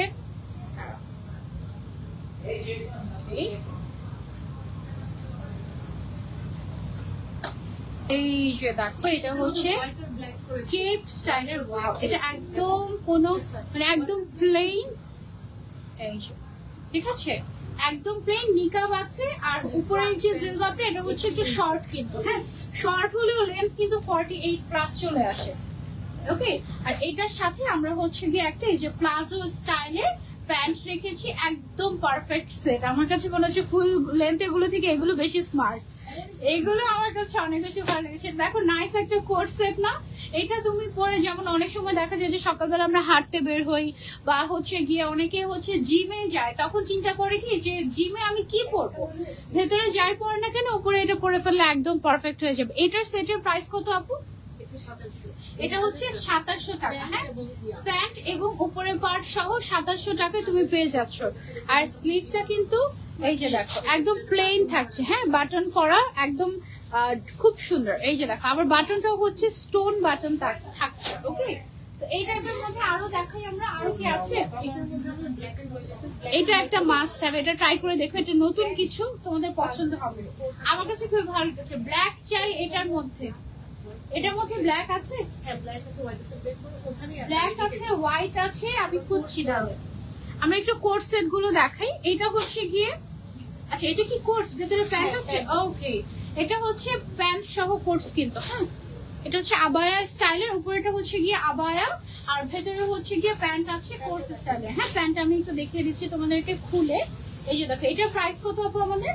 এই যে দেখো, এটা হচ্ছে কেপ স্টাইলের। ওয়াও, এটা একদম কোনো মানে একদম প্লেন, এই যে, ঠিক আছে? একদম প্লেন নিকাব আছে। আর উপরের যে জিলবাবটা এটা হচ্ছে একটু শর্ট, কিন্তু হ্যাঁ, শর্ট হলেও লেন্থ কিন্তু 48 প্লাস চলে আসে। ওকে, আর এটার সাথে আমরা হচ্ছে গিয়ে একটা এই যে প্লাজো স্টাইলের প্যান্ট রেখেছি। একদম পারফেক্ট সেট। আমার কাছে মনে হচ্ছে ফুল লেন্থ এগুলো থেকে এগুলো বেশি স্মার্ট। এইগুলো আমার কাছে অনেক বেশি ভালো লেগেছে। দেখো, নাইস একটা কোট সেট না? এটা তুমি পরে, যেমন অনেক সময় দেখা যায় যে সকালবেলা আমরা হাঁটতে বের হই বা হচ্ছে গিয়ে অনেকে হচ্ছে জিমে যায়, তখন চিন্তা করে কি যে জিমে আমি কি পরবো, ভেতরে যাই পরে না কেন উপরে এটা পরে ফেললে একদম পারফেক্ট হয়ে যাবে। এটার সেটের প্রাইস কত আপু? এটা হচ্ছে 2700 টাকা। হ্যাঁ, প্যান্ট এবং উপরের পার্ট সহ 2700 টাকায় তুমি পেয়ে যাচ্ছ। আর স্লিভসটা কিন্তু এই যে দেখো একদম প্লেন থাকছে। হ্যাঁ, বাটন করা একদম খুব সুন্দর। এই যে দেখো, আবার বাটনটাও হচ্ছে স্টোন বাটন থাকছে। ওকে, এই টাইপের মধ্যে আরো দেখাই আমরা, আরো কি আছে? এটা একটা মাস্ট হ্যাভ, এটা ট্রাই করে দেখো। এটা নতুন কিছু, তোমাদের পছন্দ হবে। আমার কাছে খুব ভালো লেগেছে। ব্ল্যাক চাই এটার মধ্যে, এটার মধ্যে ব্ল্যাক আছে, ব্ল্যাক আছে, হোয়াইট আছে। আমি খুঁজছি, তাহলে আমরা একটু কোট সেট গুলো দেখাই। এটা হচ্ছে গিয়ে, আচ্ছা, এটা কি কোটস ভেতরে প্যান্ট আছে? ওকে, এটা হচ্ছে প্যান্ট সহ কোটস কিন্তু। হ্যাঁ, এটা হচ্ছে আবায়া স্টাইলের, উপরেটা হচ্ছে গিয়ে আবায়া আর ভেতরে হচ্ছে গিয়ে প্যান্ট আছে কোটস স্টাইলের। হ্যাঁ, প্যান্ট আমি একটু দেখিয়ে দিচ্ছি তোমাদেরকে খুলে। এই যে দেখো, এটার প্রাইস কত আপু আমাদের?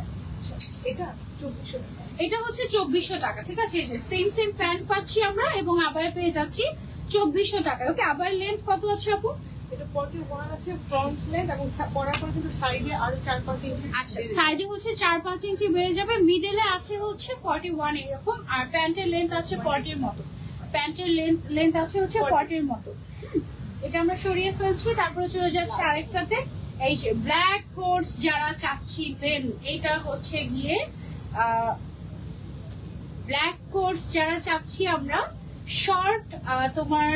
এটা 2400 টাকা। এটা হচ্ছে 2400 টাকা, ঠিক আছে? এই যে সেম সেম প্যান্ট পাচ্ছি আমরা এবং আবায়া পেয়ে যাচ্ছি 2400 টাকা। ওকে, আবায়ের লেন্থ কত আছে আপু? এটা 41 আছে ফ্রন্ট লেন্থ, এবং পরার পর কিন্তু সাইডে আরো 4-5 ইঞ্চি। আচ্ছা, সাইডে হচ্ছে 4-5 ইঞ্চি বেড়ে যাবে। মিডলে আছে হচ্ছে 41 এরকম। আর প্যান্টের লেন্থ আছে 40 এর মতো। প্যান্টের লেন্থ আছে হচ্ছে 40 এর মতো। এটা আমরা সরিয়ে ফেলছি, তারপরে চলে যাচ্ছে আরেকটাতে। এই যে ব্ল্যাক কোটস যারা চাচ্ছিলেন, এটা হচ্ছে গিয়ে ব্ল্যাক কোটস যারা চাচ্ছি আমরা, শর্ট তোমার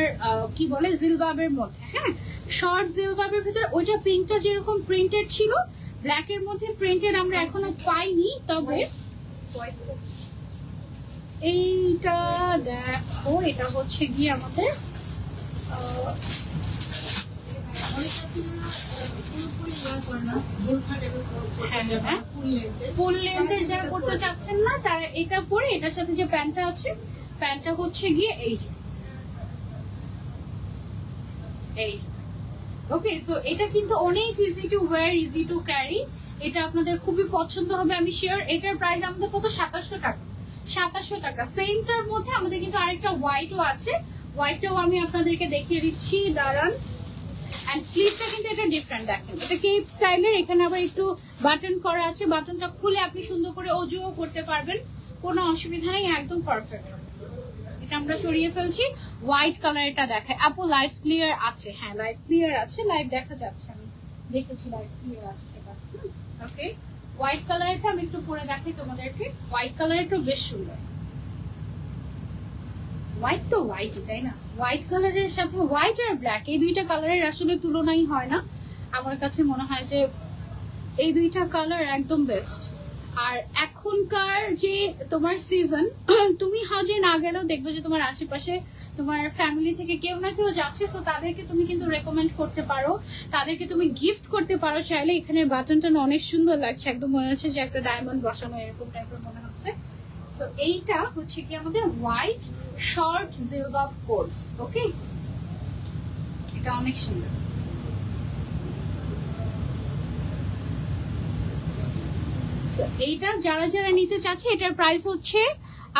কি বলে জিলবাবের মধ্যে। হ্যাঁ, শর্ট জিলবাবের ভিতরে ওইটা পিঙ্কটা যেরকম প্রিন্টেড ছিল, ব্ল্যাকের মধ্যে প্রিন্টেড আমরা এখনো পাইনি। তবে এইটা দেখো, এটা হচ্ছে গিয়ে আমাদের ফুল লেন্থের যারা পড়তে চাচ্ছেন না তারা এটা পরে এটার সাথে যে প্যান্টটা আছে, প্যান্টটা হচ্ছে গিয়ে এই ওকে। সো এটা কিন্তু অনেক easy to wire, easy to carry, এটা আপনাদের খুবই পছন্দ হবে আমি শিওর। এটার প্রাইস আমাদের কত? 2700 টাকা। 2700 টাকা। সেমটার মধ্যে আমাদের কিন্তু আরেকটা হোয়াইটও আছে, হোয়াইটটাও আমি আপনাদেরকে দেখিয়ে দিচ্ছি, দাঁড়ান। এন্ড স্লিভটা কিন্তু এটা ডিফারেন্ট, দেখেন এটা কেপ স্টাইলের, এখানে আবার একটু বাটন করা আছে, বাটনটা খুলে আপনি সুন্দর করে অজুও করতে পারবেন, কোনো অসুবিধা নেই, একদম পারফেক্ট। এটা আমরা সরিয়ে ফেলছি, হোয়াইট কালারটা দেখায়। আপু লাইট ক্লিয়ার আছে? হ্যাঁ লাইট ক্লিয়ার আছে, লাইভ দেখা যাচ্ছে, আমি দেখেছি লাইট ক্লিয়ার আছে সেটা। ওকে, হোয়াইট কালারটা আমি একটু পরে দেখাই তোমাদেরকে, হোয়াইট কালারটা বেশ সুন্দর। হোয়াইট তো হোয়াইটই, তাই না? হোয়াইট কালারের সাথে হোয়াইট আর ব্ল্যাক এই দুইটা কালারের আসলে তুলনাই হয় না, আমার কাছে মনে হয় যে এই দুইটা কালার একদম বেস্ট। আর এখনকার যে তোমার সিজন, তুমি হাজে না গেলেও দেখবে যে তোমার আশেপাশে তোমার ফ্যামিলি থেকে কেউ না কেউ যাচ্ছে, সো তাদেরকে তুমি কিন্তু রেকমেন্ড করতে পারো, তাদেরকে তুমি গিফট করতে পারো চাইলে। এখানে বাটনটা অনেক সুন্দর লাগছে, একদম মনে হচ্ছে যে একটা ডায়মন্ড বসানো এরকম টাইপের মনে হচ্ছে। সো এইটা হচ্ছে কি আমাদের হোয়াইট শর্ট জিলবাব কোর্স। ওকে, এটা অনেক সুন্দর। এইটা যারা যারা নিতে চাচ্ছে, এটার প্রাইস হচ্ছে,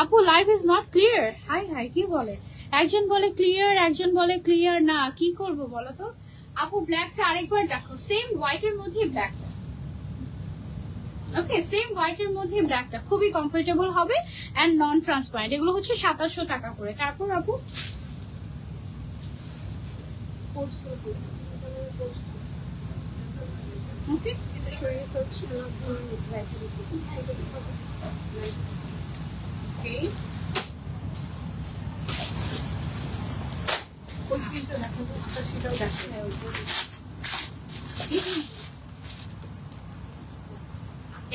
আপু live is not clear. High high, কি বলে? একজন বলে ক্লিয়ার, একজন বলে ক্লিয়ার না, কি করব বলো তো? আপু ব্ল্যাকটা আরেকবার দেখো, সেম হোয়াইটের মধ্যে ব্ল্যাকটা। ওকে, সেম হোয়াইটের মধ্যে ব্ল্যাকটা খুবই কমফোর্টেবল হবে এন্ড নন ট্রান্সপারেন্ট। এগুলো হচ্ছে 2700 টাকা করে। তারপর আপু ওকে, এটা সরিয়ে ফেলছি।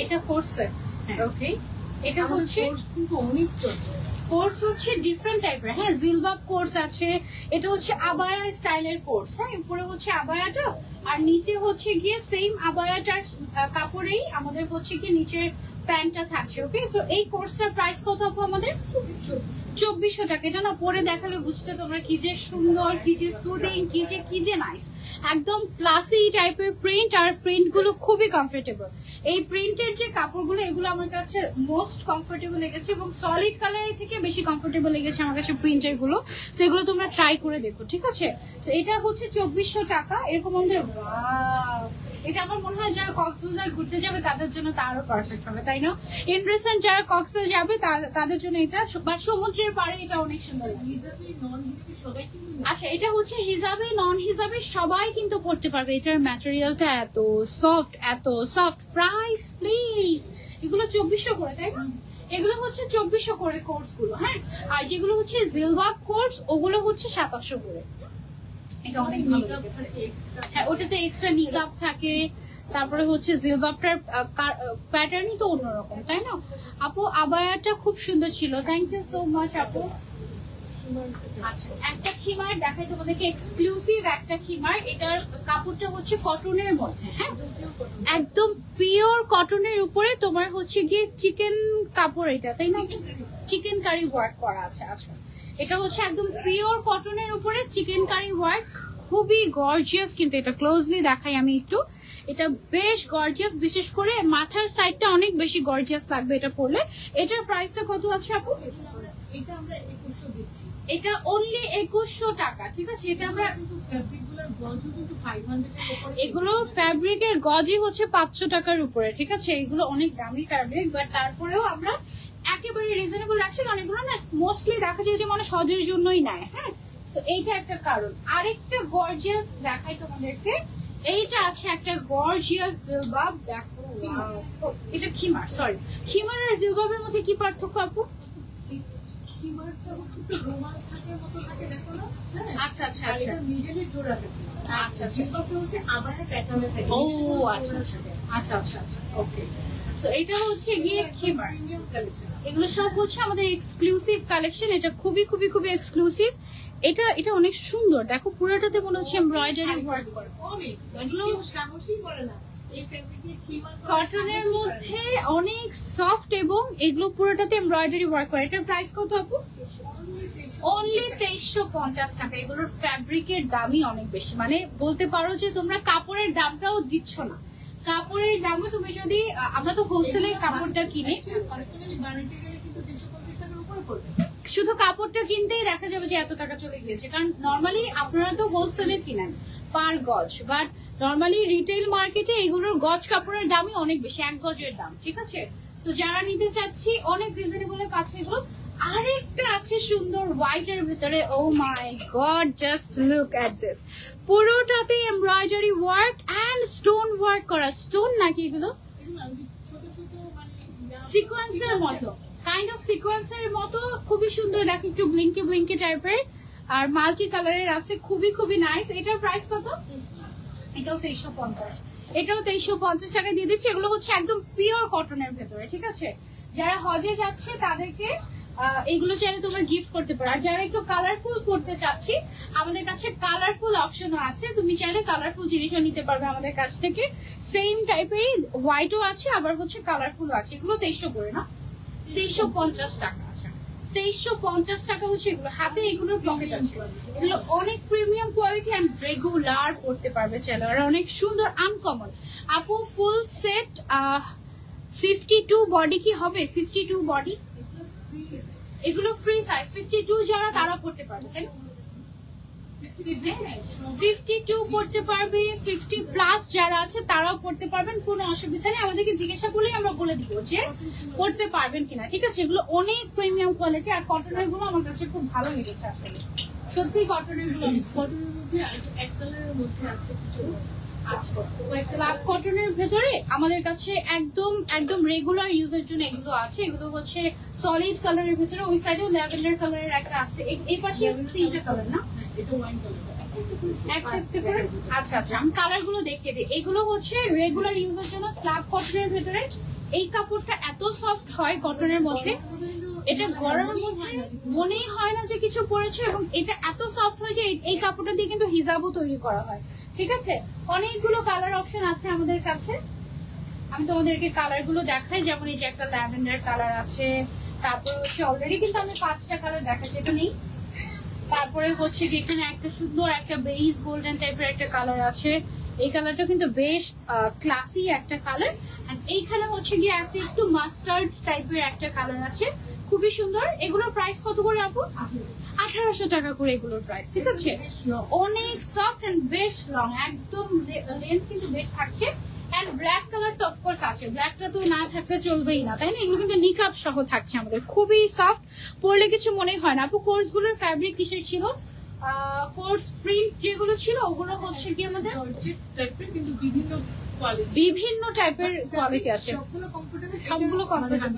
এটা কোর্স সেট। ওকে, এটা হচ্ছে কিন্তু অনেক কোর্স হচ্ছে ডিফারেন্ট টাইপের। হ্যাঁ, জিলবাব কোর্স আছে, এটা হচ্ছে আবায়া স্টাইলের কোর্স। হ্যাঁ, উপরে হচ্ছে আবায়াটা আর নিচে হচ্ছে গিয়ে সেম আবায়াটার কাপড়েই আমাদের হচ্ছে গিয়ে নিচের প্যান্টটা থাকছে। ওকে, সো এই কোর্সটার প্রাইস কত আপু আমাদের? 2400 টাকা। এটা না পরে দেখালে বুঝতে তোমরা কি যে সুন্দর, কি যে সুদিং, কি যে নাইস, একদম ক্লাসি টাইপের প্রিন্ট, আর প্রিন্ট গুলো খুবই কমফোর্টেবল। এই প্রিন্টের যে কাপড়গুলো এগুলো আমার কাছে মোস্ট কমফোর্টেবল লেগেছে এবং সলিড কালারের থেকে বেশি কমফোর্টেবল লেগেছে আমার কাছে প্রিন্টের গুলো। সেগুলো তোমরা ট্রাই করে দেখো, ঠিক আছে? তো এটা হচ্ছে 2400 টাকা। এরকম আমাদের এটা আমার মনে হয় যারা কক্সবাজার ঘুরতে যাবে তাদের জন্য তা আরো পারফেক্ট হবে, তাই না? ইনরিসেন্ট যারা কক্সবাজার যাবে তাদের জন্য এটা, বা সমুদ্রের পাড়ে এটা অনেক সুন্দর। আচ্ছা, এটা হচ্ছে হিজাবে নন হিজাবে সবাই কিন্তু পড়তে পারবে। এটার ম্যাটেরিয়ালটা এত সফট। প্রাইস প্লিজ, এগুলো 2400 করে, তাই না? এগুলো হচ্ছে 2400 করে কোর্স গুলো। হ্যাঁ, আর যেগুলো হচ্ছে জিলবাব কোর্স ওগুলো হচ্ছে 2700 করে। এটা অনেক ভালো লেগেছে। হ্যাঁ, ওটাতে এক্সট্রা নিকাব থাকে, তারপরে হচ্ছে জিলবাবটার প্যাটার্নই তো অন্যরকম, তাই না? আপু আবায়াটা খুব সুন্দর ছিল, থ্যাংক ইউ সো মাচ আপু। আচ্ছা, একটা খিমার দেখাই তোমাদেরকে, এক্সক্লুসিভ একটা খিমার। এটার কাপড়টা হচ্ছে কটনের মধ্যে। হ্যাঁ, একদম পিওর কটনের উপরে তোমার হচ্ছে গিয়ে চিকেন কাপড়, এটা তাই না? চিকেন কারি ওয়ার্ক করা আছে। আচ্ছা, এটা হচ্ছে একদম পিওর কটনের উপরে চিকেন কারি ওয়ার্ক, খুবই গর্জিয়াস। কিন্তু এটা ক্লোজলি দেখাই আমি একটু, এটা বেশ গর্জিয়াস, বিশেষ করে মাথার সাইডটা অনেক বেশি গর্জিয়াস লাগবে এটা পরলে। এটার প্রাইসটা কত আছে আপু? এটা আমরা 2100 দিচ্ছি। এটা অনলি 2100 টাকা, ঠিক আছে? এটা আমরা এগুলো ফ্যাব্রিকের গজই হচ্ছে 500 টাকার উপরে, ঠিক আছে? এগুলো অনেক দামি ফ্যাব্রিক, বাট তারপরেও আমরা একেবারে রিজনেবল রাখছি। অনেকগুলো না মোস্টলি দেখা যায় যে মানে সজের জন্যই নেয়। হ্যাঁ, তো এইটা একটা কারণ। আরেকটা গর্জিয়াস দেখাই তোমাদেরকে, এইটা আছে একটা গর্জিয়াস জিলবাব, দেখো। এটা খিমার, সরি, খিমার আর জিলবাবের মধ্যে কি পার্থক্য আপু? আচ্ছা আচ্ছা আচ্ছা, জোড়া থাকে। আচ্ছা আচ্ছা, জিলবাবটা হচ্ছে আবায়া প্যাটার্নে থাকে। ও আচ্ছা আচ্ছা আচ্ছা আচ্ছা আচ্ছা, ওকে। সো এটা হচ্ছে গিয়ে খিমার। এগুলো সব হচ্ছে আমাদের এক্সক্লুসিভ কালেকশন। এটা খুবই খুবই খুবই এক্সক্লুসিভ। এটা এটা অনেক সুন্দর, দেখো পুরোটাতে মনে হচ্ছে এমব্রয়ডারি ওয়ার্ক করা। কটনের মধ্যে অনেক সফট এবং এগুলো পুরোটাতে এমব্রয়ডারি ওয়ার্ক করা। এটার প্রাইস কত আপু? অনলি 2350 টাকা। এগুলোর ফ্যাব্রিকের দামই অনেক বেশি, মানে বলতে পারো যে তোমরা কাপড়ের দামটাও দিচ্ছ না। কাপড়ের দামে তুমি যদি, আমরা তো হোলসেলে কাপড়টা কিনি, শুধু কাপড়টা কিনতেই দেখা যাবে যে এত টাকা চলে গিয়েছে। কারণ নর্মালি আপনারা তো হোলসেলে কিনেন পার গজ, বাট নর্মালি রিটেল মার্কেটে এগুলোর গজ কাপড়ের দামই অনেক বেশি, 1 গজের দাম। ঠিক আছে, সো যারা নিতে চাচ্ছি অনেক রিজনেবলে পাচ্ছে এগুলো। আরেকটা আছে সুন্দর হোয়াইট এর ভিতরে, oh my god, just look at this. পুরোটাতে embroidery work and stone work করা। স্টোন নাকি এগুলো? সিকোয়েন্সের মতো, কাইন্ড অফ সিকোয়েন্সের মতো, খুবই সুন্দর। দেখো একটু ব্লিঙ্কে ব্লিঙ্কে টাইপের, আর মাল্টি কালারের আছে, খুবই খুবই নাইস। এটার প্রাইস কত? এটাও 2350। এটাও 2350 টাকা দিয়ে দিচ্ছি। এগুলো হচ্ছে একদম পিওর কটনের ভেতরে। ঠিক আছে, যারা হজে যাচ্ছে তাদেরকে এগুলো চাইলে তোমরা গিফট করতে পারো। আর যারা একটু কালারফুল করতে চাচ্ছি, আমাদের কাছে কালারফুল অপশনও আছে। তুমি চাইলে কালারফুল জিনিসও নিতে পারবে আমাদের কাছ থেকে। সেম টাইপেরই হোয়াইটও আছে, আবার হচ্ছে কালারফুল আছে। এগুলো 2300 করে না, 2350 টাকা। আচ্ছা, 2350 টাকা হচ্ছে এগুলো। হাতে এগুলোর পকেট আছে। এগুলো অনেক প্রিমিয়াম কোয়ালিটি এন্ড রেগুলার করতে পারবে চাইলে। আর অনেক সুন্দর, আনকমন। আপু ফুল সেট 52 বডি কি হবে? 52 বডি, এগুলো ফ্রি সাইজ। 52 যারা তারা পড়তে পারবে, তাই না? 52 পড়তে পারবে, 50 প্লাস যারা আছে তারাও পড়তে পারবেন, কোনো অসুবিধা নেই। আমাদেরকে জিজ্ঞাসা করলে আমরা বলে দিব যে পড়তে পারবেন কিনা। ঠিক আছে, এগুলো অনেক প্রিমিয়াম কোয়ালিটি। আর কটনের গুলো আমার কাছে খুব ভালো লেগেছে আসলে, সত্যি কটনের গুলো। কটনের মধ্যে এক কালারের মধ্যে আছে কিছু। স্ল্যাব কটনের ভেতরে আমাদের কাছে একদম একদম রেগুলার ইউজের জন্য এগুলো আছে। এগুলো হচ্ছে সলিড কালারের ভেতরে, ওই সাইডেও ল্যাভেন্ডার কালারের একটা আছে, এই পাশে 3টা কালার না, আচ্ছা আচ্ছা, আমি কালার গুলো দেখিয়ে দিই। এগুলো হচ্ছে রেগুলার ইউজের জন্য স্ল্যাব কটনের ভেতরে। এই কাপড়টা এত সফট হয় কটনের মধ্যে, এটা গরমের মধ্যে মনেই হয় না যে কিছু পরেছে, এবং এটা এত সফট হয় যে এই কাপড়টা দিয়ে কিন্তু হিজাবও তৈরি করা হয়। ঠিক আছে, অনেকগুলো কালার অপশন আছে আমাদের কাছে। আমি তোমাদেরকে কালার গুলো দেখাই, যেমন এই যে একটা ল্যাভেন্ডার কালার আছে, তারপর হচ্ছে অলরেডি কিন্তু আমি 5টা কালার দেখাচ্ছি, এটা নেই। তারপরে হচ্ছে এখানে একটা সুন্দর একটা বেইজ গোল্ডেন টাইপের একটা কালার আছে। এই কালারটা কিন্তু বেশ ক্লাসি একটা কালার। আর এইখানে হচ্ছে গিয়ে একটা একটু মাস্টার্ড টাইপের একটা কালার আছে, খুবই সুন্দর। এগুলোর প্রাইস কত করে আপু? 1800 টাকা করে এগুলোর প্রাইস। ঠিক আছে, অনেক সফট এন্ড বেশ লং, একদম লেন্থ কিন্তু বেশ থাকছে। এন্ড ব্ল্যাক কালার তো অফকোর্স আছে, ব্ল্যাকটা তো না থাকলে চলবেই না, তাই না? এগুলো কিন্তু নিকাপ সহ থাকছে আমাদের, খুবই সফট, পরলে কিছু মনে হয় না। আপু কোর্স গুলোর ফ্যাব্রিক কিসের ছিল? কোর্স প্রিন্ট যেগুলো ছিল ওগুলো হচ্ছে কি আমাদের বিভিন্ন টাইপের কোয়ালিটি আছে, সবগুলো কমফোর্টেবল,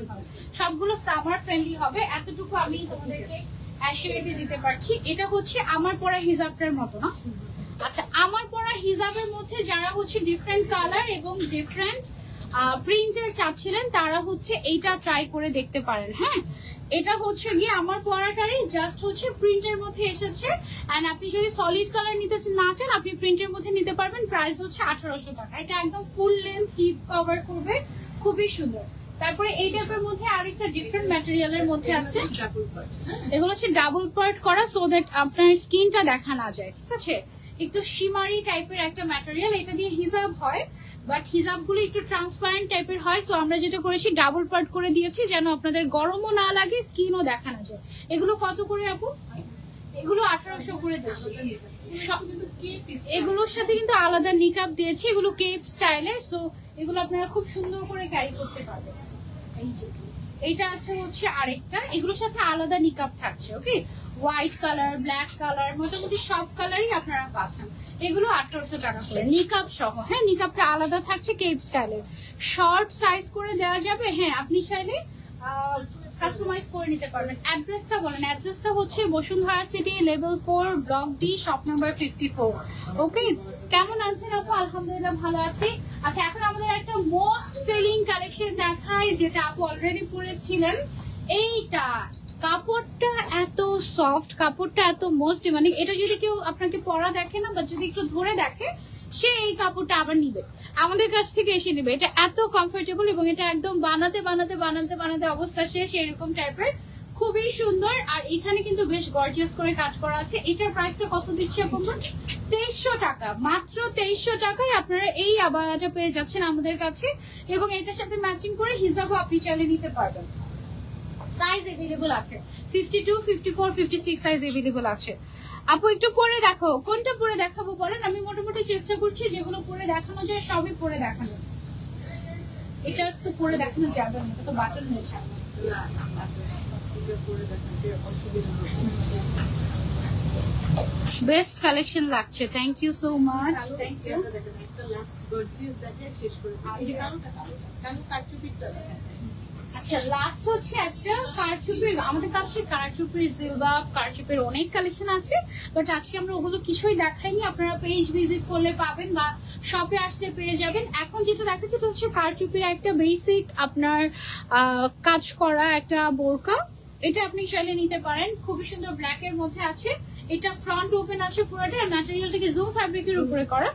সবগুলো সামার ফ্রেন্ডলি হবে, এতটুকু আমি তোমাদেরকে অ্যাসিওরিটি দিতে পারছি। এটা হচ্ছে আমার পরা হিজাবটার মতো না। আচ্ছা, আমার পরা হিজাবের মধ্যে যারা হচ্ছে ডিফারেন্ট কালার এবং ডিফারেন্ট প্রিন্টের চাচ্ছিলেন তারা হচ্ছে এইটা ট্রাই করে দেখতে পারেন। হ্যাঁ, এটা হচ্ছে গিয়ে আমার পরাটারই জাস্ট হচ্ছে প্রিন্টের মধ্যে এসেছে। এন্ড আপনি যদি সলিড কালার নিতে না চান, আপনি প্রিন্টের মধ্যে নিতে পারবেন। প্রাইস হচ্ছে 1800 টাকা। এটা একদম ফুল লেন্থ হিপ কভার করবে, খুবই সুন্দর। তারপরে এই টাইপের মধ্যে আরেকটা ডিফারেন্ট ম্যাটেরিয়ালের মধ্যে আছে, এগুলো হচ্ছে ডাবল পার্ট করা, সো দ্যাট আপনার স্কিনটা দেখা না যায়। ঠিক আছে, একটু শিমারি টাইপের একটা ম্যাটেরিয়াল, এটা দিয়ে হিজাব হয়, বাট হিজাব গুলো একটু ট্রান্সপারেন্ট টাইপের হয়। সো আমরা যেটা করেছি ডাবল পার্ট করে দিয়েছি, যেন আপনাদের গরমও না লাগে, স্কিনও দেখা না যায়। এগুলো কত করে আপু? এগুলো 1800 করে দিয়েছি। এগুলোর সাথে কিন্তু আলাদা নিকাপ দিয়েছি, এগুলো কেপ স্টাইলের। সো এগুলো আপনারা খুব সুন্দর করে ক্যারি করতে পারবেন। এই যে এইটা আছে হচ্ছে আরেকটা, এগুলোর সাথে আলাদা নিকাপ থাকছে। ওকে, হোয়াইট কালার, ব্ল্যাক কালার, মোটামুটি সব কালারই আপনারা পাচ্ছেন। এগুলো 1800 টাকা করে নিকাপ সহ। হ্যাঁ, নিকাপটা আলাদা থাকছে কেপ স্টাইলের। শর্ট সাইজ করে দেওয়া যাবে। হ্যাঁ, আপনি চাইলে কাস্টমাইজ করে নিতে পারবেন। অ্যাড্রেসটা বলেন। অ্যাড্রেসটা হচ্ছে Bashundhara city, level 4, block D, shop number 54। ওকে, কেমন আছেন আপু? আলহামদুলিল্লাহ ভালো আছি। আচ্ছা, এখন আমাদের একটা মোস্ট সেলিং কালেকশন দেখাই, যেটা আপু অলরেডি পরেছিলেন। এইটা কাপড়টা এত সফট, কাপড়টা এত মোস্ট ডিমান্ডিং। এটা যদি কেউ আপনাকে পরা দেখে না, বা যদি একটু ধরে দেখে, সে এই কাপড়টা আবার নিবে, আমাদের কাছ থেকে এসে নিবে। এটা এত কমফোর্টেবল এবং এটা একদম বানাতে বানাতে বানাতে বানাতে অবস্থা শেষ, এরকম টাইপের, খুবই সুন্দর। আর এখানে কিন্তু বেশ গর্জিয়াস করে কাজ করা আছে। এটার প্রাইসটা কত দিচ্ছি আপনারা? 2300 টাকা, মাত্র 2300 টাকায় আপনারা এই আবায়াটা পেয়ে যাচ্ছেন আমাদের কাছে। এবং এটার সাথে ম্যাচিং করে হিজাবও আপনি চাইলে নিতে পারবেন। সাইজ अवेलेबल আছে, 52, 54, 56 সাইজ अवेलेबल আছে। আপু একটু পরে দেখো, কোনটা পরে দেখাবো বলেন? আমি মোটামুটি চেষ্টা করছি যেগুলো পরে দেখানো যায় সবই পরে দেখানো। এটা তো পরে দেখানো যাবে না, এটা তো বাটন হয়েছে। বেস্ট কালেকশন লাগছে, thank you so much. Thank you. আচ্ছা, লাস্ট হচ্ছে একটা কারচুপির। আমাদের কাছে কারচুপির জিলবাব, কারচুপির অনেক কালেকশন আছে, বাট আজকে আমরা ওগুলো কিছুই দেখাইনি। আপনারা পেজ ভিজিট করলে পাবেন বা শপে আসলে পেয়ে যাবেন। এখন যেটা দেখাচ্ছি সেটা হচ্ছে কারচুপির একটা বেসিক আপনার কাজ করা একটা বোরকা। এটা আপনি চাইলে নিতে পারেন, খুবই সুন্দর ব্ল্যাক এর মধ্যে আছে। এটা ফ্রন্ট ওপেন আছে পুরোটা, আর ম্যাটেরিয়ালটাকে জুম ফ্যাব্রিকের উপরে করা,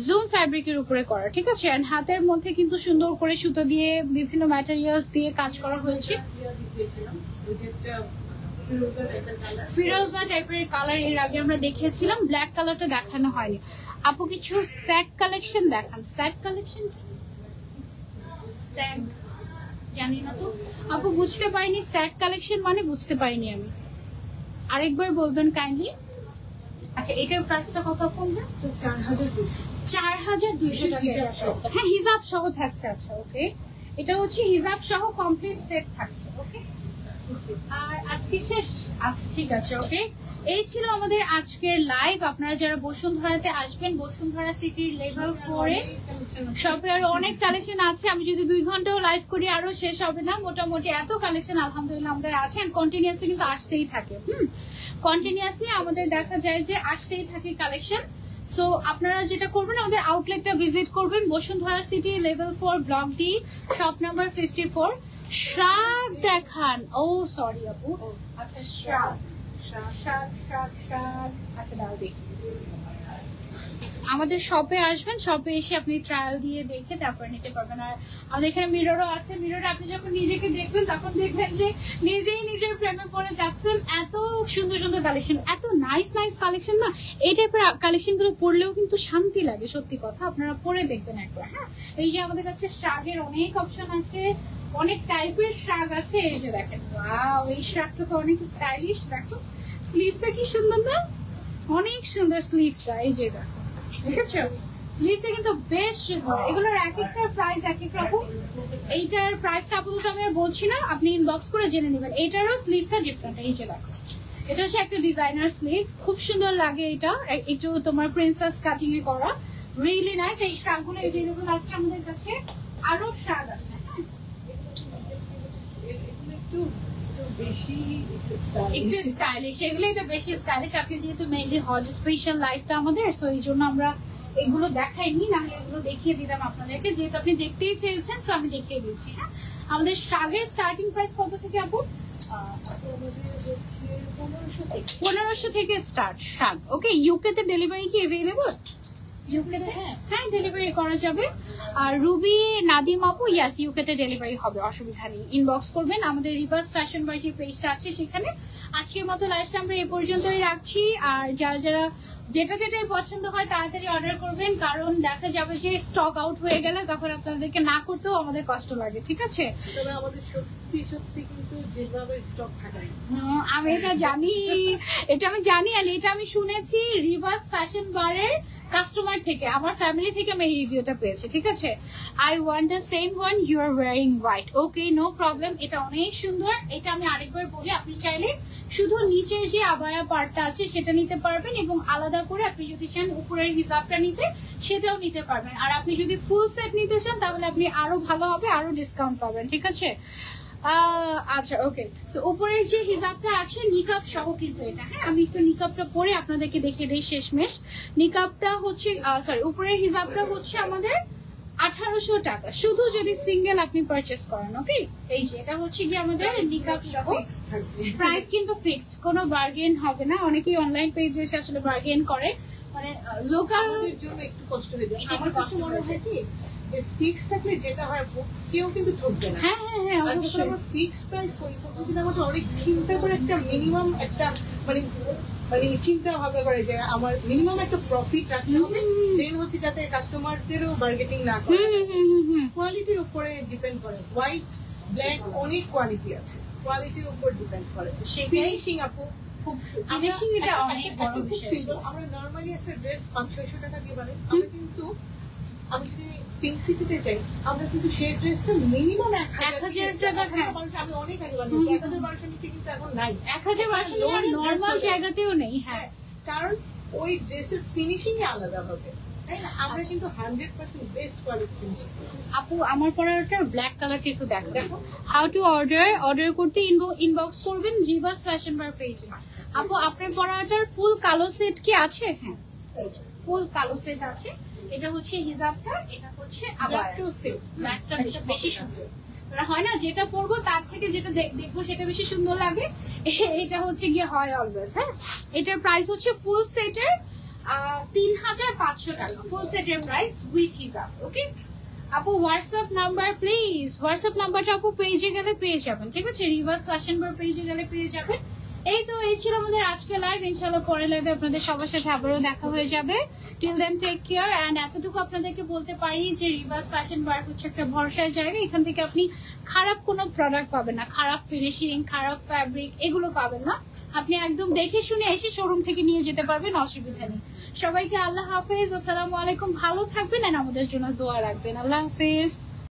জুম ফ্যাব্রিকের উপরে করা, ঠিক আছে। এন্ড হাতের মধ্যে কিন্তু সুন্দর করে সুতো দিয়ে বিভিন্ন ম্যাটেরিয়ালস দিয়ে কাজ করা হয়েছে। ফিরোজা টাইপের কালার এর আগে আমরা দেখিয়েছিলাম, ব্ল্যাক কালারটা দেখানো হয়নি। আপু কিছু স্যাক কালেকশন দেখান। স্যাক কালেকশন কি? স্যাক জানি না তো আপু, বুঝতে পারিনি। স্যাক কালেকশন মানে বুঝতে পারিনি আমি, আরেকবার বলবেন কাইন্ডলি। আচ্ছা, এটার প্রাইসটা কত কমবে? 4200 টাকা। হ্যাঁ, হিজাব সহ থাকছে। আচ্ছা, ওকে, এটা হচ্ছে হিজাব সহ কমপ্লিট সেট থাকছে। ওকে, আর আজকে শেষ? আচ্ছা, ঠিক আছে, ওকে। এই ছিল আমাদের আজকের লাইভ। আপনারা যারা বসুন্ধরাতে আসবেন, বসুন্ধরা সিটির লেভেল 4 এ শপে আরো অনেক কালেকশন আছে। আমি যদি 2 ঘন্টাও লাইভ করি আরো শেষ হবে না। মোটামুটি এত কালেকশন আলহামদুলিল্লাহ আমাদের আছে, এন্ড কন্টিনিউয়াসলি কিন্তু আসতেই থাকে। কন্টিনিউয়াসলি আমাদের দেখা যায় যে আসতেই থাকে কালেকশন। সো আপনারা যেটা করবেন, আমাদের আউটলেটটা ভিজিট করবেন, Bashundhara city, level 4, block D, shop number 54। শ্রাগ দেখান। ও সরি আপু, আচ্ছা শ্রাগ, আচ্ছা দাও দেখি। আমাদের শপে আসবেন, শপে এসে আপনি ট্রায়াল দিয়ে দেখে তারপর নিতে পারবেন। আর আমাদের এখানে মিররও আছে। মিররে আপনি যখন নিজেকে দেখবেন তখন দেখবেন যে নিজেই নিজের প্রেমে পড়ে যাচ্ছেন। এত সুন্দর সুন্দর কালেকশন, এত নাইস নাইস কালেকশন না। এই টাইপের কালেকশন গুলো পরলেও কিন্তু শান্তি লাগে, সত্যি কথা। আপনারা পরে দেখবেন একবার। হ্যাঁ, এই যে আমাদের কাছে শাগের অনেক অপশন আছে, অনেক টাইপের শাগ আছে। এই যে দেখেন, ওয়াও, এই শাগটা তো অনেক স্টাইলিশ। দেখো স্লিভটা কি সুন্দর না? অনেক সুন্দর স্লিভটা। এই যে দেখো, দেখেছো স্লিভটা কিন্তু বেশ সুন্দর। এগুলোর এক একটার প্রাইস এক এক রকম। এইটার প্রাইসটা আপাতত আমি আর বলছি না, আপনি ইনবক্স করে জেনে নেবেন। এইটারও স্লিভটা ডিফারেন্ট। এই যে দেখো, এটা হচ্ছে একটা ডিজাইনার স্লিভ, খুব সুন্দর লাগে। এটা একটু তোমার প্রিন্সেস কাটিং এ করা, রিয়েলি নাইস। এই শাগগুলো अवेलेबल আছে আমাদের কাছে, আরো শাগ আছে। একটু স্টাইলিশ, এগুলো এটা বেশি স্টাইলিশ আছে। যেহেতু মেইনলি হজ স্পেশাল লাইফটা আমাদের, সো এই জন্য আমরা এগুলো দেখাইনি, নাহলে এগুলো দেখিয়ে দিতাম আপনাদেরকে। যেহেতু আপনি দেখতেই চেয়েছেন, সো আমি দেখিয়ে দিচ্ছি। হ্যাঁ, আমাদের শাগের স্টার্টিং প্রাইস কত থেকে আপু? 1500 থেকে স্টার্ট শাগ। ওকে, ইউকে তে ডেলিভারি কি अवेलेबल? হ্যাঁ, ডেলিভারি করা যাবে। আর রুবি নাদিম আপু, ইয়াস, ইউকেতে ডেলিভারি হবে, অসুবিধা নেই। ইনবক্স করবেন, আমাদের রিভার্স ফ্যাশন বাড়ির পেজটা আছে সেখানে। আজকের মতো লাইভটা আমরা এই পর্যন্তই রাখছি। আর যারা যারা যেটাই পছন্দ হয় তাড়াতাড়ি অর্ডার করবেন, কারণ দেখা যাবে যে স্টক আউট হয়ে গেলে তখন আপনাদেরকে না করতেও আমাদের কষ্ট লাগে, ঠিক আছে? তবে আমাদের সত্যি কিন্তু যেভাবে স্টক থাকে, আমি এটা জানি, এটা আমি জানি। আর এটা আমি শুনেছি রিভার্স ফ্যাশন বারের কাস্টমার থেকে, আমার ফ্যামিলি থেকে আমি এই রিভিউটা পেয়েছি, ঠিক আছে? I want the same one you are wearing white. Okay, no problem. এটা অনেক সুন্দর। এটা আমি আরেকবার বলি, আপনি চাইলে শুধু নিচের যে আবায়া পার্টটা আছে সেটা নিতে পারবেন, এবং আলাদা করে আপনি যদি চান উপরের হিসাবটা নিতে সেটাও নিতে পারবেন। আর আপনি যদি ফুল সেট নিতে চান তাহলে আপনি আরো ভালো হবে, আরো ডিসকাউন্ট পাবেন, ঠিক আছে? আচ্ছা ওকে, সো উপরের যে হিজাবটা আছে নিকাব সহ কিন্তু এটা, হ্যাঁ আমি একটু নিকাবটা পরে আপনাদেরকে দেখিয়ে দিই শেষমেশ। নিকাবটা হচ্ছে সরি উপরের হিজাবটা হচ্ছে আমাদের 1800 টাকা শুধু যদি সিঙ্গেল আপনি পারচেজ করেন। ওকে, এই যে এটা হচ্ছে কি আমাদের নিকাব সহ প্রাইস কিন্তু ফিক্সড, কোনো বার্গেন হবে না। অনেকেই অনলাইন পেজে এসে আসলে বার্গেন করে, মানে লোকাল জন্য একটু কষ্ট হয়ে যায়। আমার কাছে মনে হয় কি ফিক্স থাকলে যেটা হয় কেউ কিন্তু ঠকবে না। হ্যাঁ হ্যাঁ হ্যাঁ অবশ্যই। ফিক্স প্রাইস করি কিন্তু আমাদের অনেক চিন্তা করে একটা মিনিমাম একটা মানে মানে চিন্তা ভাবনা করে যে আমার মিনিমাম একটা প্রফিট রাখতে হবে, দেন হচ্ছে যাতে কাস্টমারদেরও মার্কেটিং না করে। কোয়ালিটির উপরে ডিপেন্ড করে, হোয়াইট ব্ল্যাক অনেক কোয়ালিটি আছে, কোয়ালিটির উপর ডিপেন্ড করে। ফিনিশিং আপু খুব ফিনিশিং এটা অনেক বড় খুব বিষয়। সিম্পল। আমরা নরমালি একটা ড্রেস 500-600 টাকা দিয়ে বানাই, আমরা কিন্তু আমি যদি পিঙ্ক সিটিতে যাই আমরা কিন্তু সেই ড্রেসটা মিনিমাম 1000 টাকা। হ্যাঁ আমি অনেক আগে বানিয়েছি, 1000-1200 নিচে কিন্তু এখন নাই। 1000 নরমাল জায়গাতেও নেই। হ্যাঁ কারণ ওই ড্রেসের ফিনিশিং আলাদা হবে, তাই না? আমরা কিন্তু 100% বেস্ট কোয়ালিটি ফিনিশিং। আপু আমার পরাটার ব্ল্যাক কালারটা একটু দেখো। হাউ টু অর্ডার করতে ইনবক্স করবেন রিভার্স ফ্যাশন বার পেজে। আপু আপনার পরাটার ফুল কালো সেট কি আছে? হ্যাঁ ফুল কালো সেট আছে। এটা হচ্ছে হিজাবটা, এটা হচ্ছে আবার ব্ল্যাকটা বেশি সুন্দর, হয় না যেটা পরবো তার থেকে যেটা দেখবো সেটা বেশি সুন্দর লাগে, এটা হচ্ছে গিয়ে হয় অলওয়েজ। হ্যাঁ এটার প্রাইস হচ্ছে ফুল সেটের 3500 টাকা, ফুল সেটের প্রাইস উইথ হিজাব। ওকে আপু হোয়াটসঅ্যাপ নাম্বার প্লিজ, হোয়াটসঅ্যাপ নাম্বারটা আপু পেজে গেলে পেয়ে যাবেন, ঠিক আছে? রিভার্স ফ্যাশন বার পেজে গেলে পেয়ে যাবেন। এই তো এই ছিল আমাদের আজকে লাইভ, ইনশাআল্লাহ পরে লাইভে আপনাদের সবার সাথে আবারও দেখা হয়ে যাবে। Till then take care. And এতটুকু আপনাদেরকে বলতে পারি যে রিভার্স ফ্যাশন বার হচ্ছে একটা ভরসার জায়গা, এখান থেকে আপনি খারাপ কোনো প্রোডাক্ট পাবেন না, খারাপ ফিনিশিং খারাপ ফ্যাব্রিক এগুলো পাবেন না। আপনি একদম দেখে শুনে এসে শোরুম থেকে নিয়ে যেতে পারবেন, অসুবিধা নেই। সবাইকে আল্লাহ হাফেজ, আসসালামু আলাইকুম, ভালো থাকবেন আর আমাদের জন্য দোয়া রাখবেন। আল্লাহ হাফেজ।